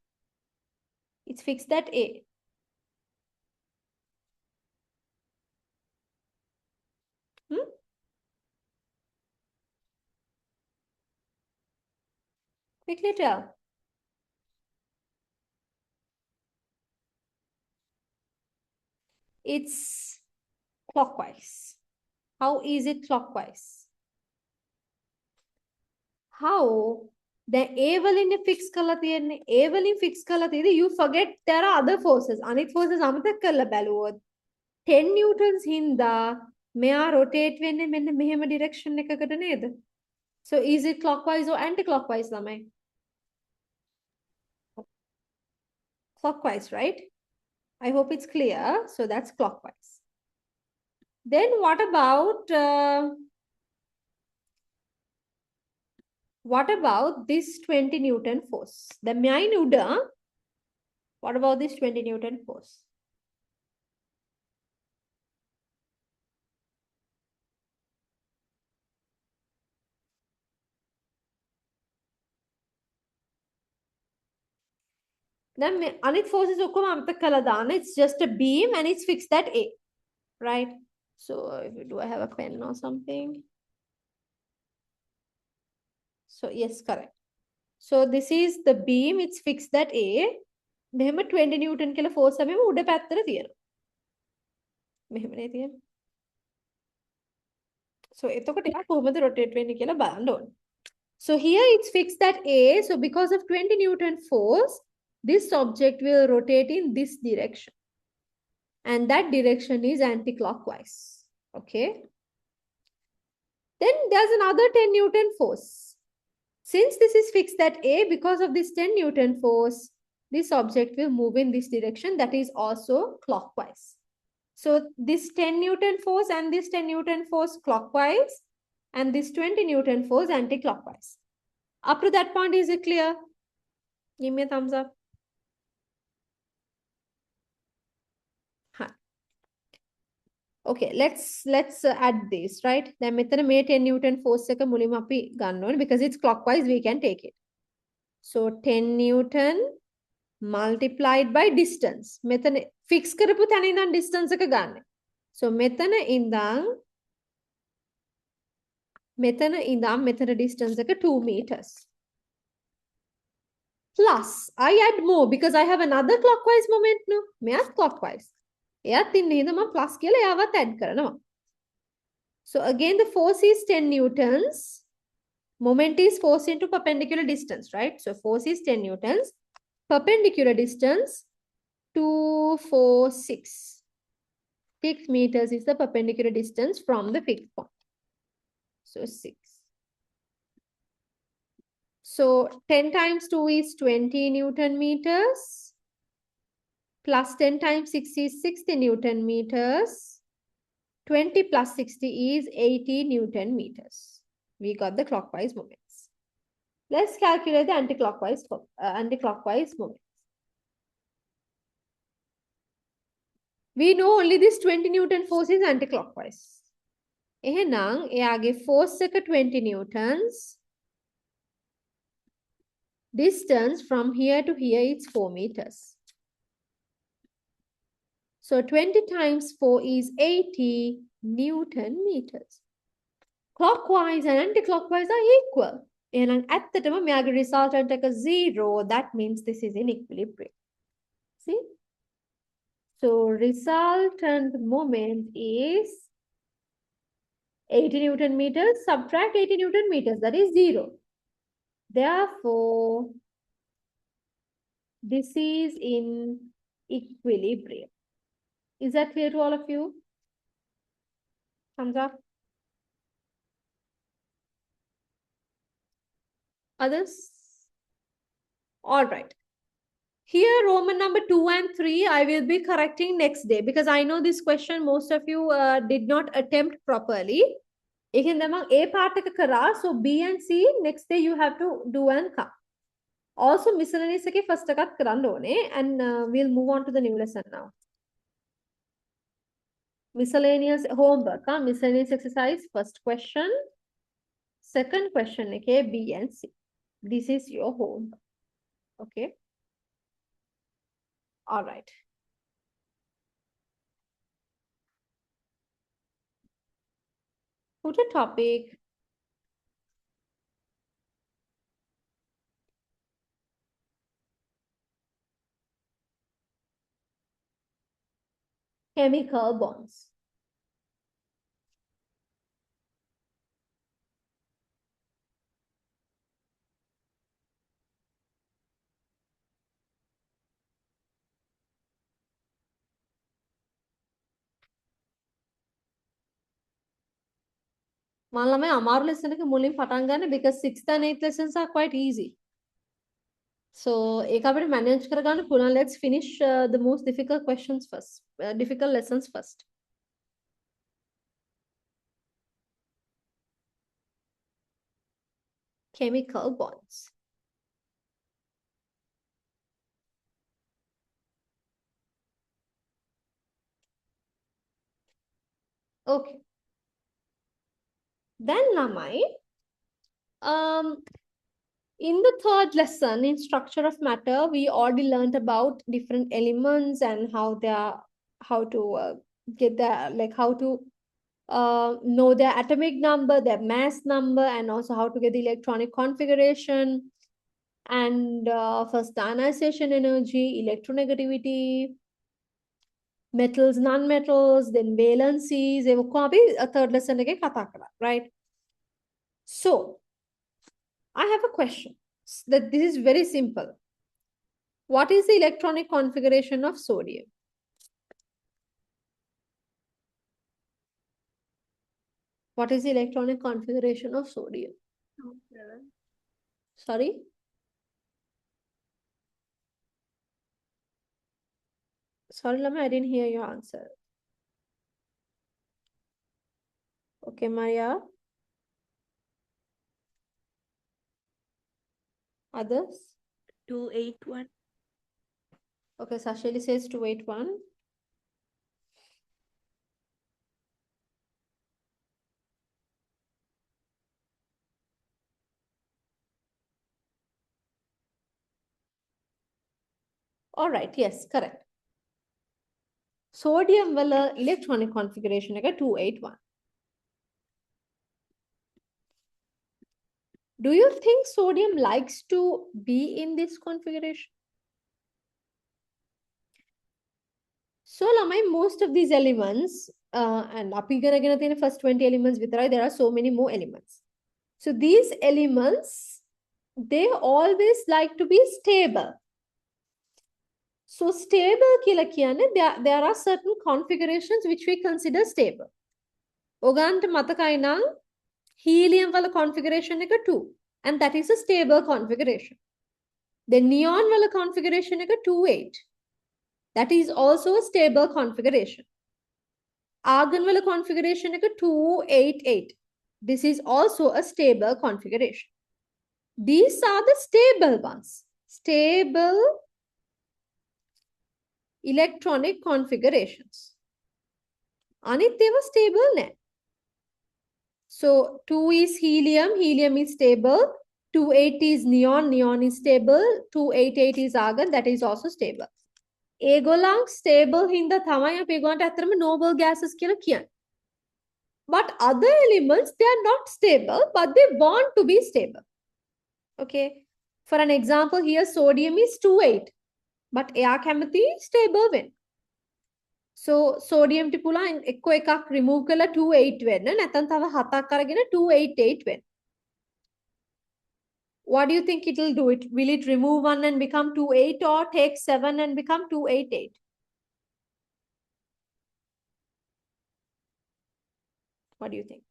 It's fixed at A. Quickly tell. It's clockwise. How is it clockwise? How? දැන් A වලින් fix කරලා තියෙන්නේ. A වලින් fix කරලා තියෙදි you forget there are other forces. අනිත් forces අමතක කරලා බැලුවොත් 10 newtons හින්දා මෙයා rotate වෙන්නේ මෙන්න මෙහෙම direction එකකට නේද? So is it clockwise or anti-clockwise ළමයි? Clockwise, right? I hope it's clear. So that's clockwise. Then what about this 20 Newton force? The main uda. What about this 20 Newton force? Then anit forces ඔක්කොම අමතක කරලා දාන්න. It's just a beam and it's fixed at A, right? So do I have a pen or something? So yes, correct. So this is the beam. It's fixed at A. මෙහෙම 20 Newton කියලා force එක මෙහෙම උඩ පැත්තට තියෙනවා. මෙහෙමනේ තියෙන්නේ. So එතකොට එයා කොහොමද rotate වෙන්නේ කියලා බලන්න ඕනේ. So here it's fixed at A. So because of 20 Newton force, this object will rotate in this direction. And that direction is anti-clockwise. Okay. Then there's another 10 Newton force. Since this is fixed at A, because of this 10 Newton force, this object will move in this direction. That is also clockwise. So this 10 Newton force and this 10 Newton force clockwise, and this 20 Newton force anti-clockwise. Up to that point, is it clear? Give me a thumbs up. Okay, let's add this, right? Then මෙතන මේ 10 Newton force එක මුලින්ම අපි ගන්න ඕනේ because it's clockwise, we can take it. So 10 Newton multiplied by distance. මෙතන fix කරපු තැන ඉඳන් distance එක ගන්න. So මෙතන ඉඳන් මෙතන distance එක 2 meters. Plus, I add more because I have another clockwise moment no. මෙයාත් clockwise. එයාත් ඉන්නේ හින්දා මම plus කියලා එයාවත් add කරනවා. So again, the force is 10 newtons. Moment is force into perpendicular distance, right? So force is 10 newtons. Perpendicular distance, 246. 6 meters is the perpendicular distance from the fixed point. So 6. So 10 times 2 is 20 Newton meters. Plus 10 times 6 is 60 Newton meters. 20 plus 60 is 80 Newton meters. We got the clockwise moments. Let's calculate the anti-clockwise moments. We know only this 20 Newton force is anti-clockwise. එහෙනම් එයාගේ force එක 20 newtons. Distance from here to here is 4 meters. So 20 times 4 is 80 Newton meters. Clockwise and anti-clockwise are equal. And at the time, the resultant is 0. That means this is in equilibrium. See? So resultant moment is 80 Newton meters. Subtract 80 Newton meters. That is 0. Therefore, this is in equilibrium. Is that clear to all of you? Thumbs up. Others? All right. Here, Roman number 2 and 3, I will be correcting next day because I know this question most of you did not attempt properly. A part so B and C, next day you have to do and come. Also, miscellaneous first and we'll move on to the new lesson now. Miscellaneous homework, miscellaneous exercise, first question. Second question, okay, B and C. This is your homework. Okay. All right. Put a topic. Chemical bonds. Malame Amar lesson ke mulim patangane because 6th and 8th lessons are quite easy. So, ekapari manage karagana puna. Let's finish the most difficult questions first. Difficult lessons first. Chemical bonds. Okay. Then Lamai, in the third lesson in structure of matter, we already learned about different elements and how they are, how to get their, like how to know their atomic number, their mass number, and also how to get the electronic configuration, and first the ionization energy, electronegativity, metals, non-metals, then valencies. A third lesson again, right? So I have a question. That this is very simple. What is the electronic configuration of sodium? What is the electronic configuration of sodium? Sorry? Sorry, Lama, I didn't hear your answer. Okay, Maria. Others? 281. Okay, Sasheli says 281. All right, yes, correct. Sodium wala electronic configuration is 281. Do you think sodium likes to be in this configuration? So lamai, most of these elements and අපි ඉගෙනගෙන තියෙන first 20 elements විතරයි. There are so many more elements. So these elements, they always like to be stable. So stable කියලා කියන්නේ there are certain configurations which we consider stable. ඔගන්ට මතකයි නම් helium වල configuration එක 2 and that is a stable configuration. The neon wala configuration එක 28. That is also a stable configuration. Argon wala configuration එක 288. This is also a stable configuration. These are the stable ones. Stable electronic configurations. Anit ඒවා stable නෑ. So 2 is helium, helium is stable. 280 is neon, neon is stable. 288 is argon, that is also stable. ඒගොල්ලන් stable හින්දා තමයි අපි ඒගොල්ලන්ට ඇත්තටම noble gases කියලා කියන්නේ. But other elements, they are not stable, but they want to be stable. Okay. For an example, here sodium is 28, but එයා කැමති stable වෙන්න. So sodium ට පුළුවන් එක්ක එකක් remove කරලා 28 වෙන්න, නැත්නම් තව හතක් අරගෙන 288 වෙන්න. What do you think it will do? Will it remove 1 and become 28 or take 7 and become 288? What do you think?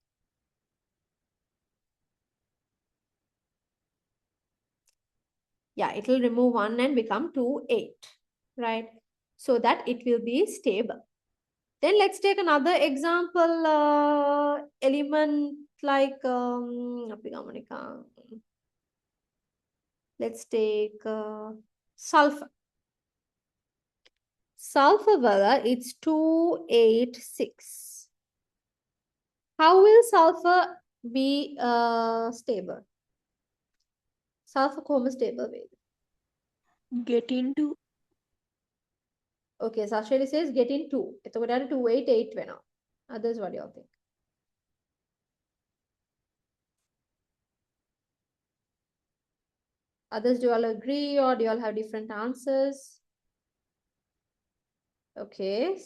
Yeah, it will remove 1 and become 28, right? So that it will be stable. Then let's take another example element like let's take sulfur. Sulfur wala it's 286. How will sulfur be stable? Sulfur කොහොම stable වේද? Get into. Okay, Sashali says get in 2. එතකොට අර 288 වෙනවා. Others, what do you all think? Others, do you all agree or do you all have different answers? Okay,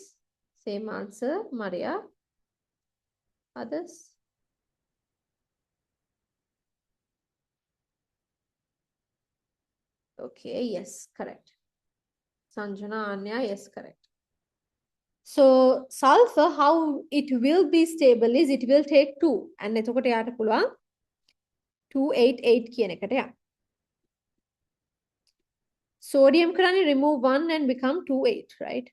same answer, Maria. Others? Okay, yes, correct. Sanjana, Anya, yes, correct. So sulfur, how it will be stable is it will take 2. And එතකොට යාට පුළුවන් 288 කියන එකට යන්න. Sodium කරන්නේ remove 1 and become 28, right?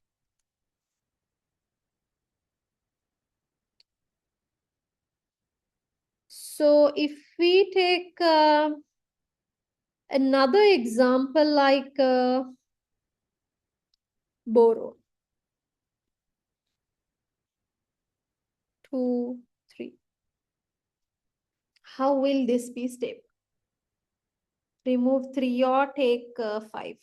So if we take another example like boron, 2, 3. How will this be stable? Remove 3 or take 5.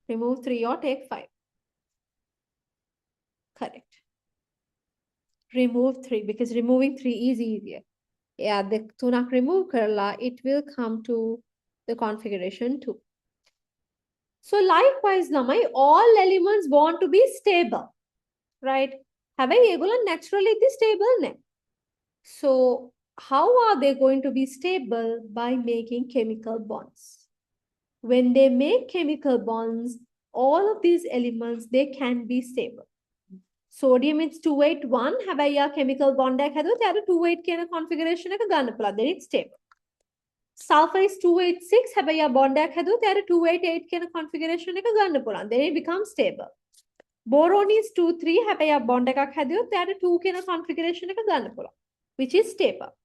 Remove 3 or take 5. Correct. Remove 3 because removing 3 is easier. Yeah, the tunak remove karla, it will come to the configuration 2. So likewise, Lamai, all elements want to be stable, right? Have I naturally be stable? Ne? So how are they going to be stable? By making chemical bonds. When they make chemical bonds, all of these elements, they can be stable. Sodium is 281. Have I chemical bond එකක් හැදුවොත් එයාට 28 කියන configuration එක ගන්න පුළුවන්. Then it's stable. Sulfur is 286. Have I bond එකක් හැදුවොත් එයාට 288 කියන configuration එක ගන්න පුළුවන්. Then it becomes stable. Boron is 23. Have I bond එකක් හැදුවොත් එයාට 2 කියන configuration එක ගන්න පුළුවන්, which is stable.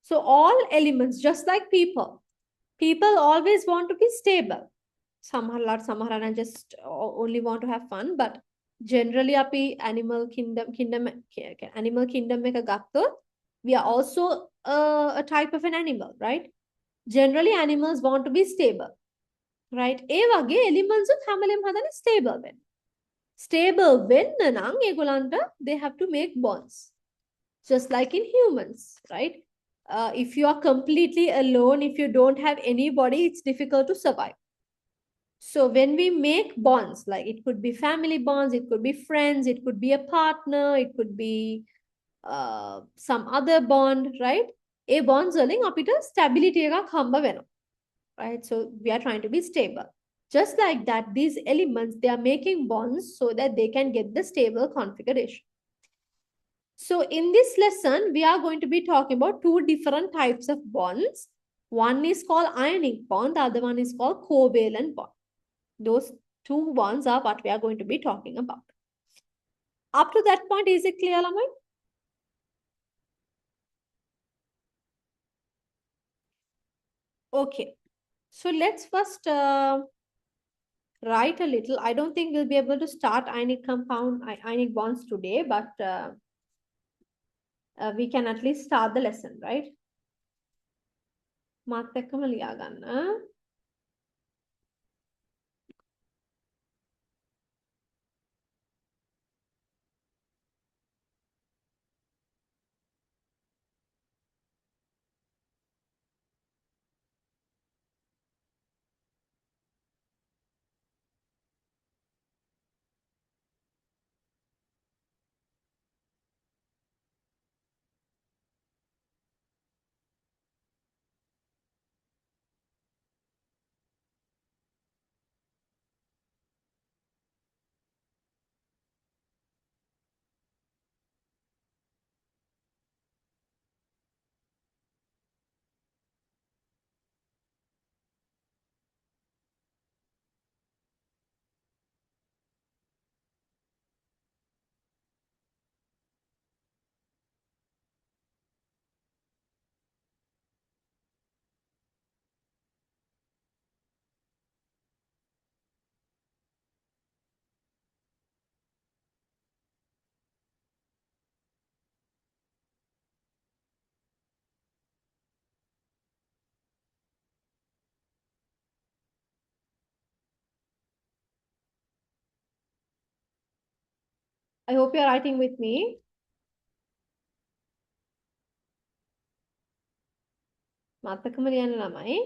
So all elements, just like people always want to be stable. Samharana just only want to have fun, but generally api animal kingdom එක ගත්තොත් we are also a type of an animal, right? Generally animals want to be stable, right? ඒ වගේ elements උත් හැමලෙම හදන්නේ stable වෙන්න. Stable වෙන්න නම් ඒගොල්ලන්ට they have to make bonds, just like in humans, right? if you are completely alone, if you don't have anybody, it's difficult to survive. So when we make bonds, like it could be family bonds, it could be friends, it could be a partner, it could be some other bond, right? A bonds වලින් අපිට stability එකක් හම්බ වෙනවා. Right? So we are trying to be stable. Just like that, these elements, they are making bonds so that they can get the stable configuration. So in this lesson, we are going to be talking about two different types of bonds. One is called ionic bond, the other one is called covalent bond. Those two bonds are what we are going to be talking about. Up to that point, is it clear, Lamai? Okay. So let's first write a little. I don't think we'll be able to start ionic bonds today, but we can at least start the lesson, right? මාත් එක්කම ලියා ගන්න. I hope you're writing with me. මාත් එක්කම ලියන්න ළමයි.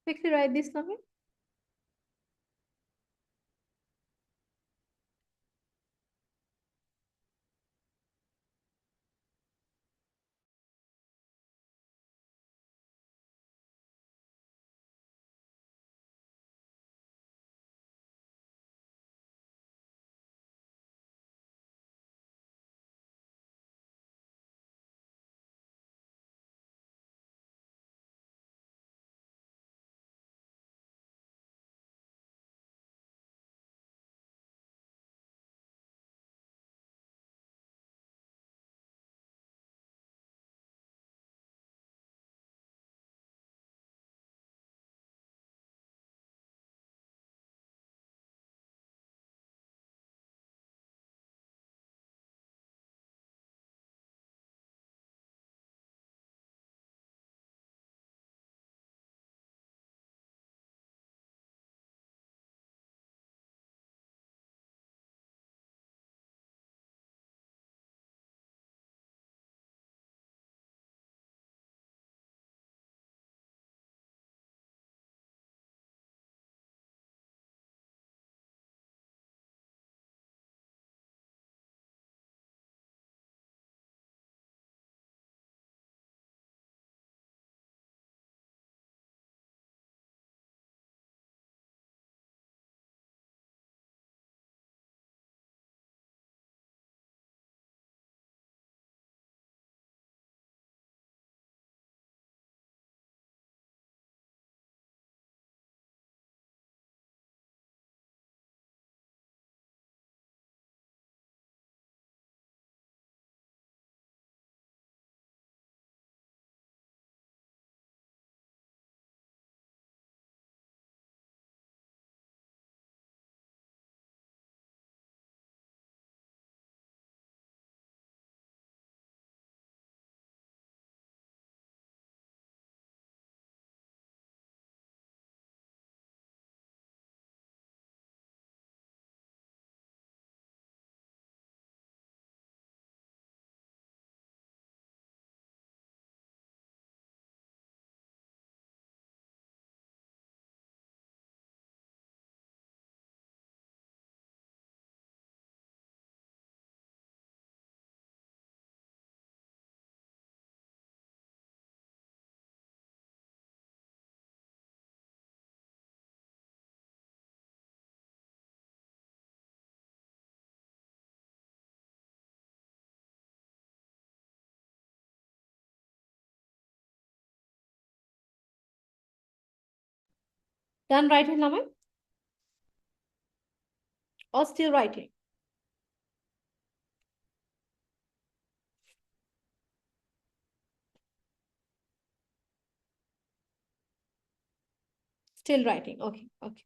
Quickly write this, ළමයි. Done writing, ළමයි? Or still writing? Still writing. Okay. Okay.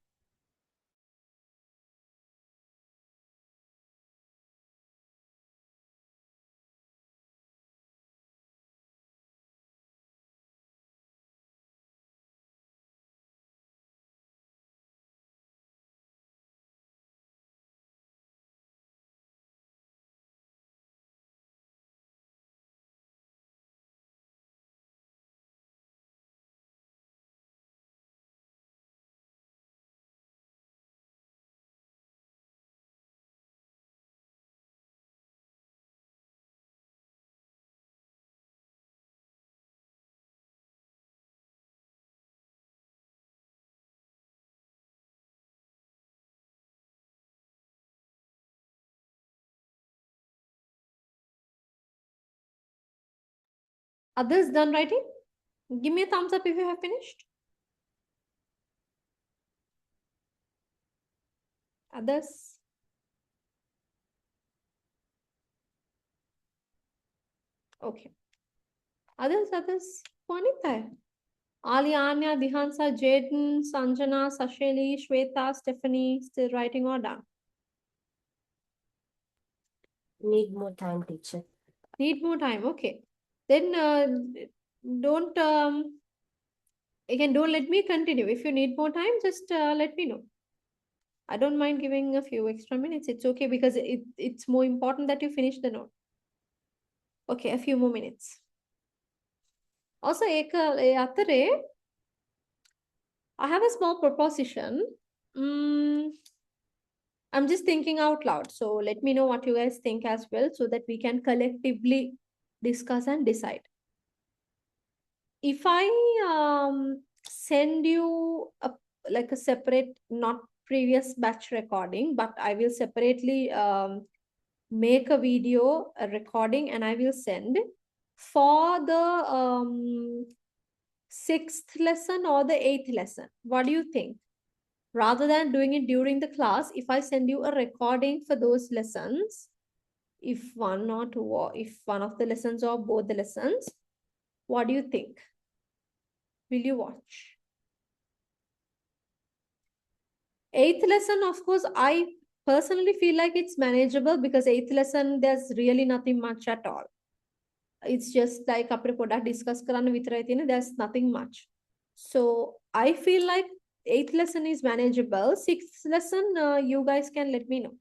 Others done writing? Give me a thumbs up if you have finished. Others? Okay. Others. Juanita. Ali, Anya, Dihansa, Jaden, Sanjana, Sasheli, Shweta, Stephanie, still writing or done? Need more time, teacher. Need more time. Okay. Then don't again, don't let me continue. If you need more time, just let me know. I don't mind giving a few extra minutes. It's okay because it's more important that you finish the note. Okay, a few more minutes. Also, I have a small proposition. I'm just thinking out loud. So let me know what you guys think as well so that we can collectively discuss and decide. If I send you like a separate, not previous batch recording, but I will separately make a video, a recording, and I will send for the 6th lesson or the 8th lesson. What do you think? Rather than doing it during the class, if I send you a recording for those lessons, if one or two, or if one of the lessons or both the lessons, what do you think? Will you watch? 8th lesson, of course, I personally feel like it's manageable because 8th lesson, there's really nothing much at all. It's just like අපේ පොඩක් discuss කරන්න විතරයි තියෙන්නේ. There's nothing much. So I feel like 8th lesson is manageable. 6th lesson, you guys can let me know.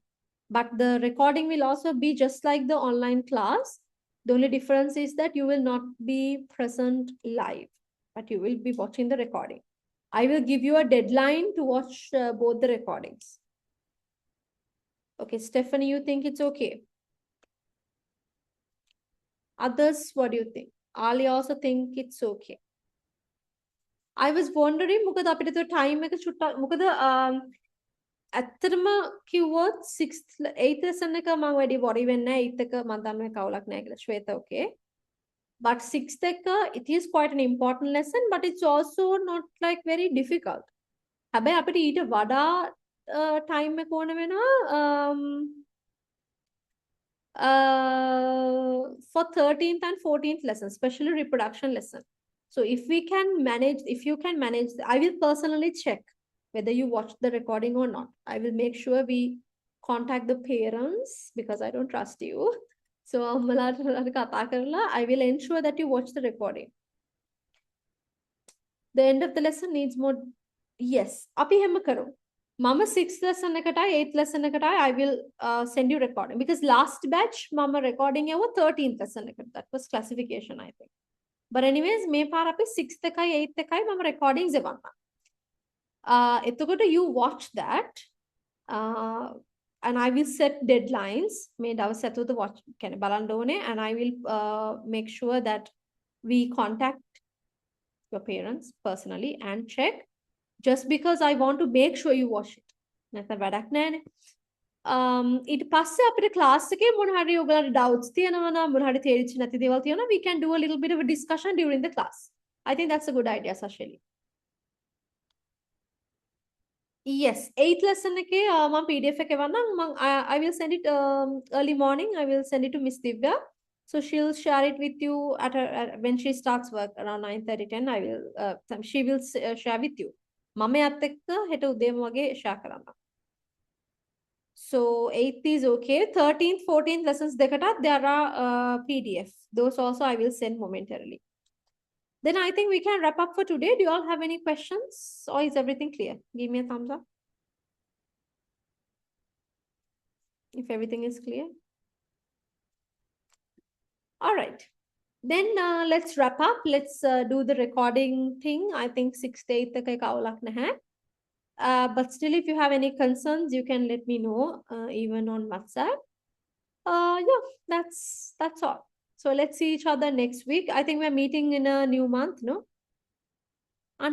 But the recording will also be just like the online class. The only difference is that you will not be present live, but you will be watching the recording. I will give you a deadline to watch both the recordings. Okay, Stephanie, you think it's okay? Others, what do you think? Ali also think it's okay. I was wondering, මොකද අපිට તો time එක චුට්ටක් මොකද ඇත්තටම කිව්වොත් 6th 8th lesson එක මම වැඩි worry වෙන්නේ නැහැ 8th එක මම දන්නේ කවුලක් නැහැ කියලා ශ්වේත okay. But 6th එක it is quite an important lesson but it's also not like very difficult. හැබැයි අපිට ඊට වඩා time එක ඕන වෙනවා for 13th and 14th lesson, especially reproduction lesson. So if we can manage, if you can manage, I will personally check whether you watch the recording or not. I will make sure we contact the parents because I don't trust you. So I will ensure that you watch the recording. The end of the lesson needs more. Yes. අපි හැම කරමු. Mama 6th lesson එකටයි 8th lesson එකටයි I will send you recording because last batch mama recording එව 13th lesson එකට. That was classification I think. But anyways මේ පාර අපි 6th එකයි 8th එකයි මම recordings එවන්න. එතකොට you watch that and I will set deadlines. මේ දවස් ඇතුළත watch කියන්නේ බලන්න ඕනේ and I will make sure that we contact your parents personally and check just because I want to make sure you watch it. නැත්නම් වැඩක් නැහැනේ. ඊට පස්සේ අපිට class එකේ මොන හරි ඔයගලට doubts තියෙනවා නම් මොන හරි තේරිච්ච නැති දේවල් තියෙනවා we can do a little bit of a discussion during the class. I think that's a good idea, Sasheli. Yes, 8th lesson එකේ මම PDF එක එවන්නම්. I will send it early morning. I will send it to Miss Divya. So she'll share it with you when she starts work around 9:30 10. She will share with you. මම යත් එක්ක හෙට උදේම වගේ share කරන්න. So 8th is okay. 13th, 14th lessons දෙකටත් there are PDF. Those also I will send momentarily. Then I think we can wrap up for today. Do you all have any questions or is everything clear? Give me a thumbs up if everything is clear. All right. Then let's wrap up. Let's do the recording thing. I think 6th, 8th तक एक आवलक नहीं है. But still, if you have any concerns, you can let me know even on WhatsApp. Yeah, that's all. So let's see each other next week. I think we're meeting in a new month, no? No,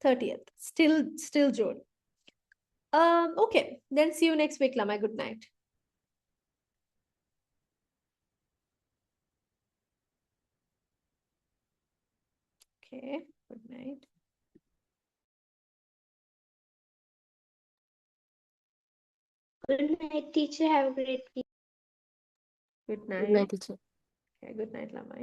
30th. Still June. Okay. Then see you next week, Lama. Good night. Okay. Good night. Good night, teacher. Have a great week. Good Good night. night, teacher. Okay, good night, Lama.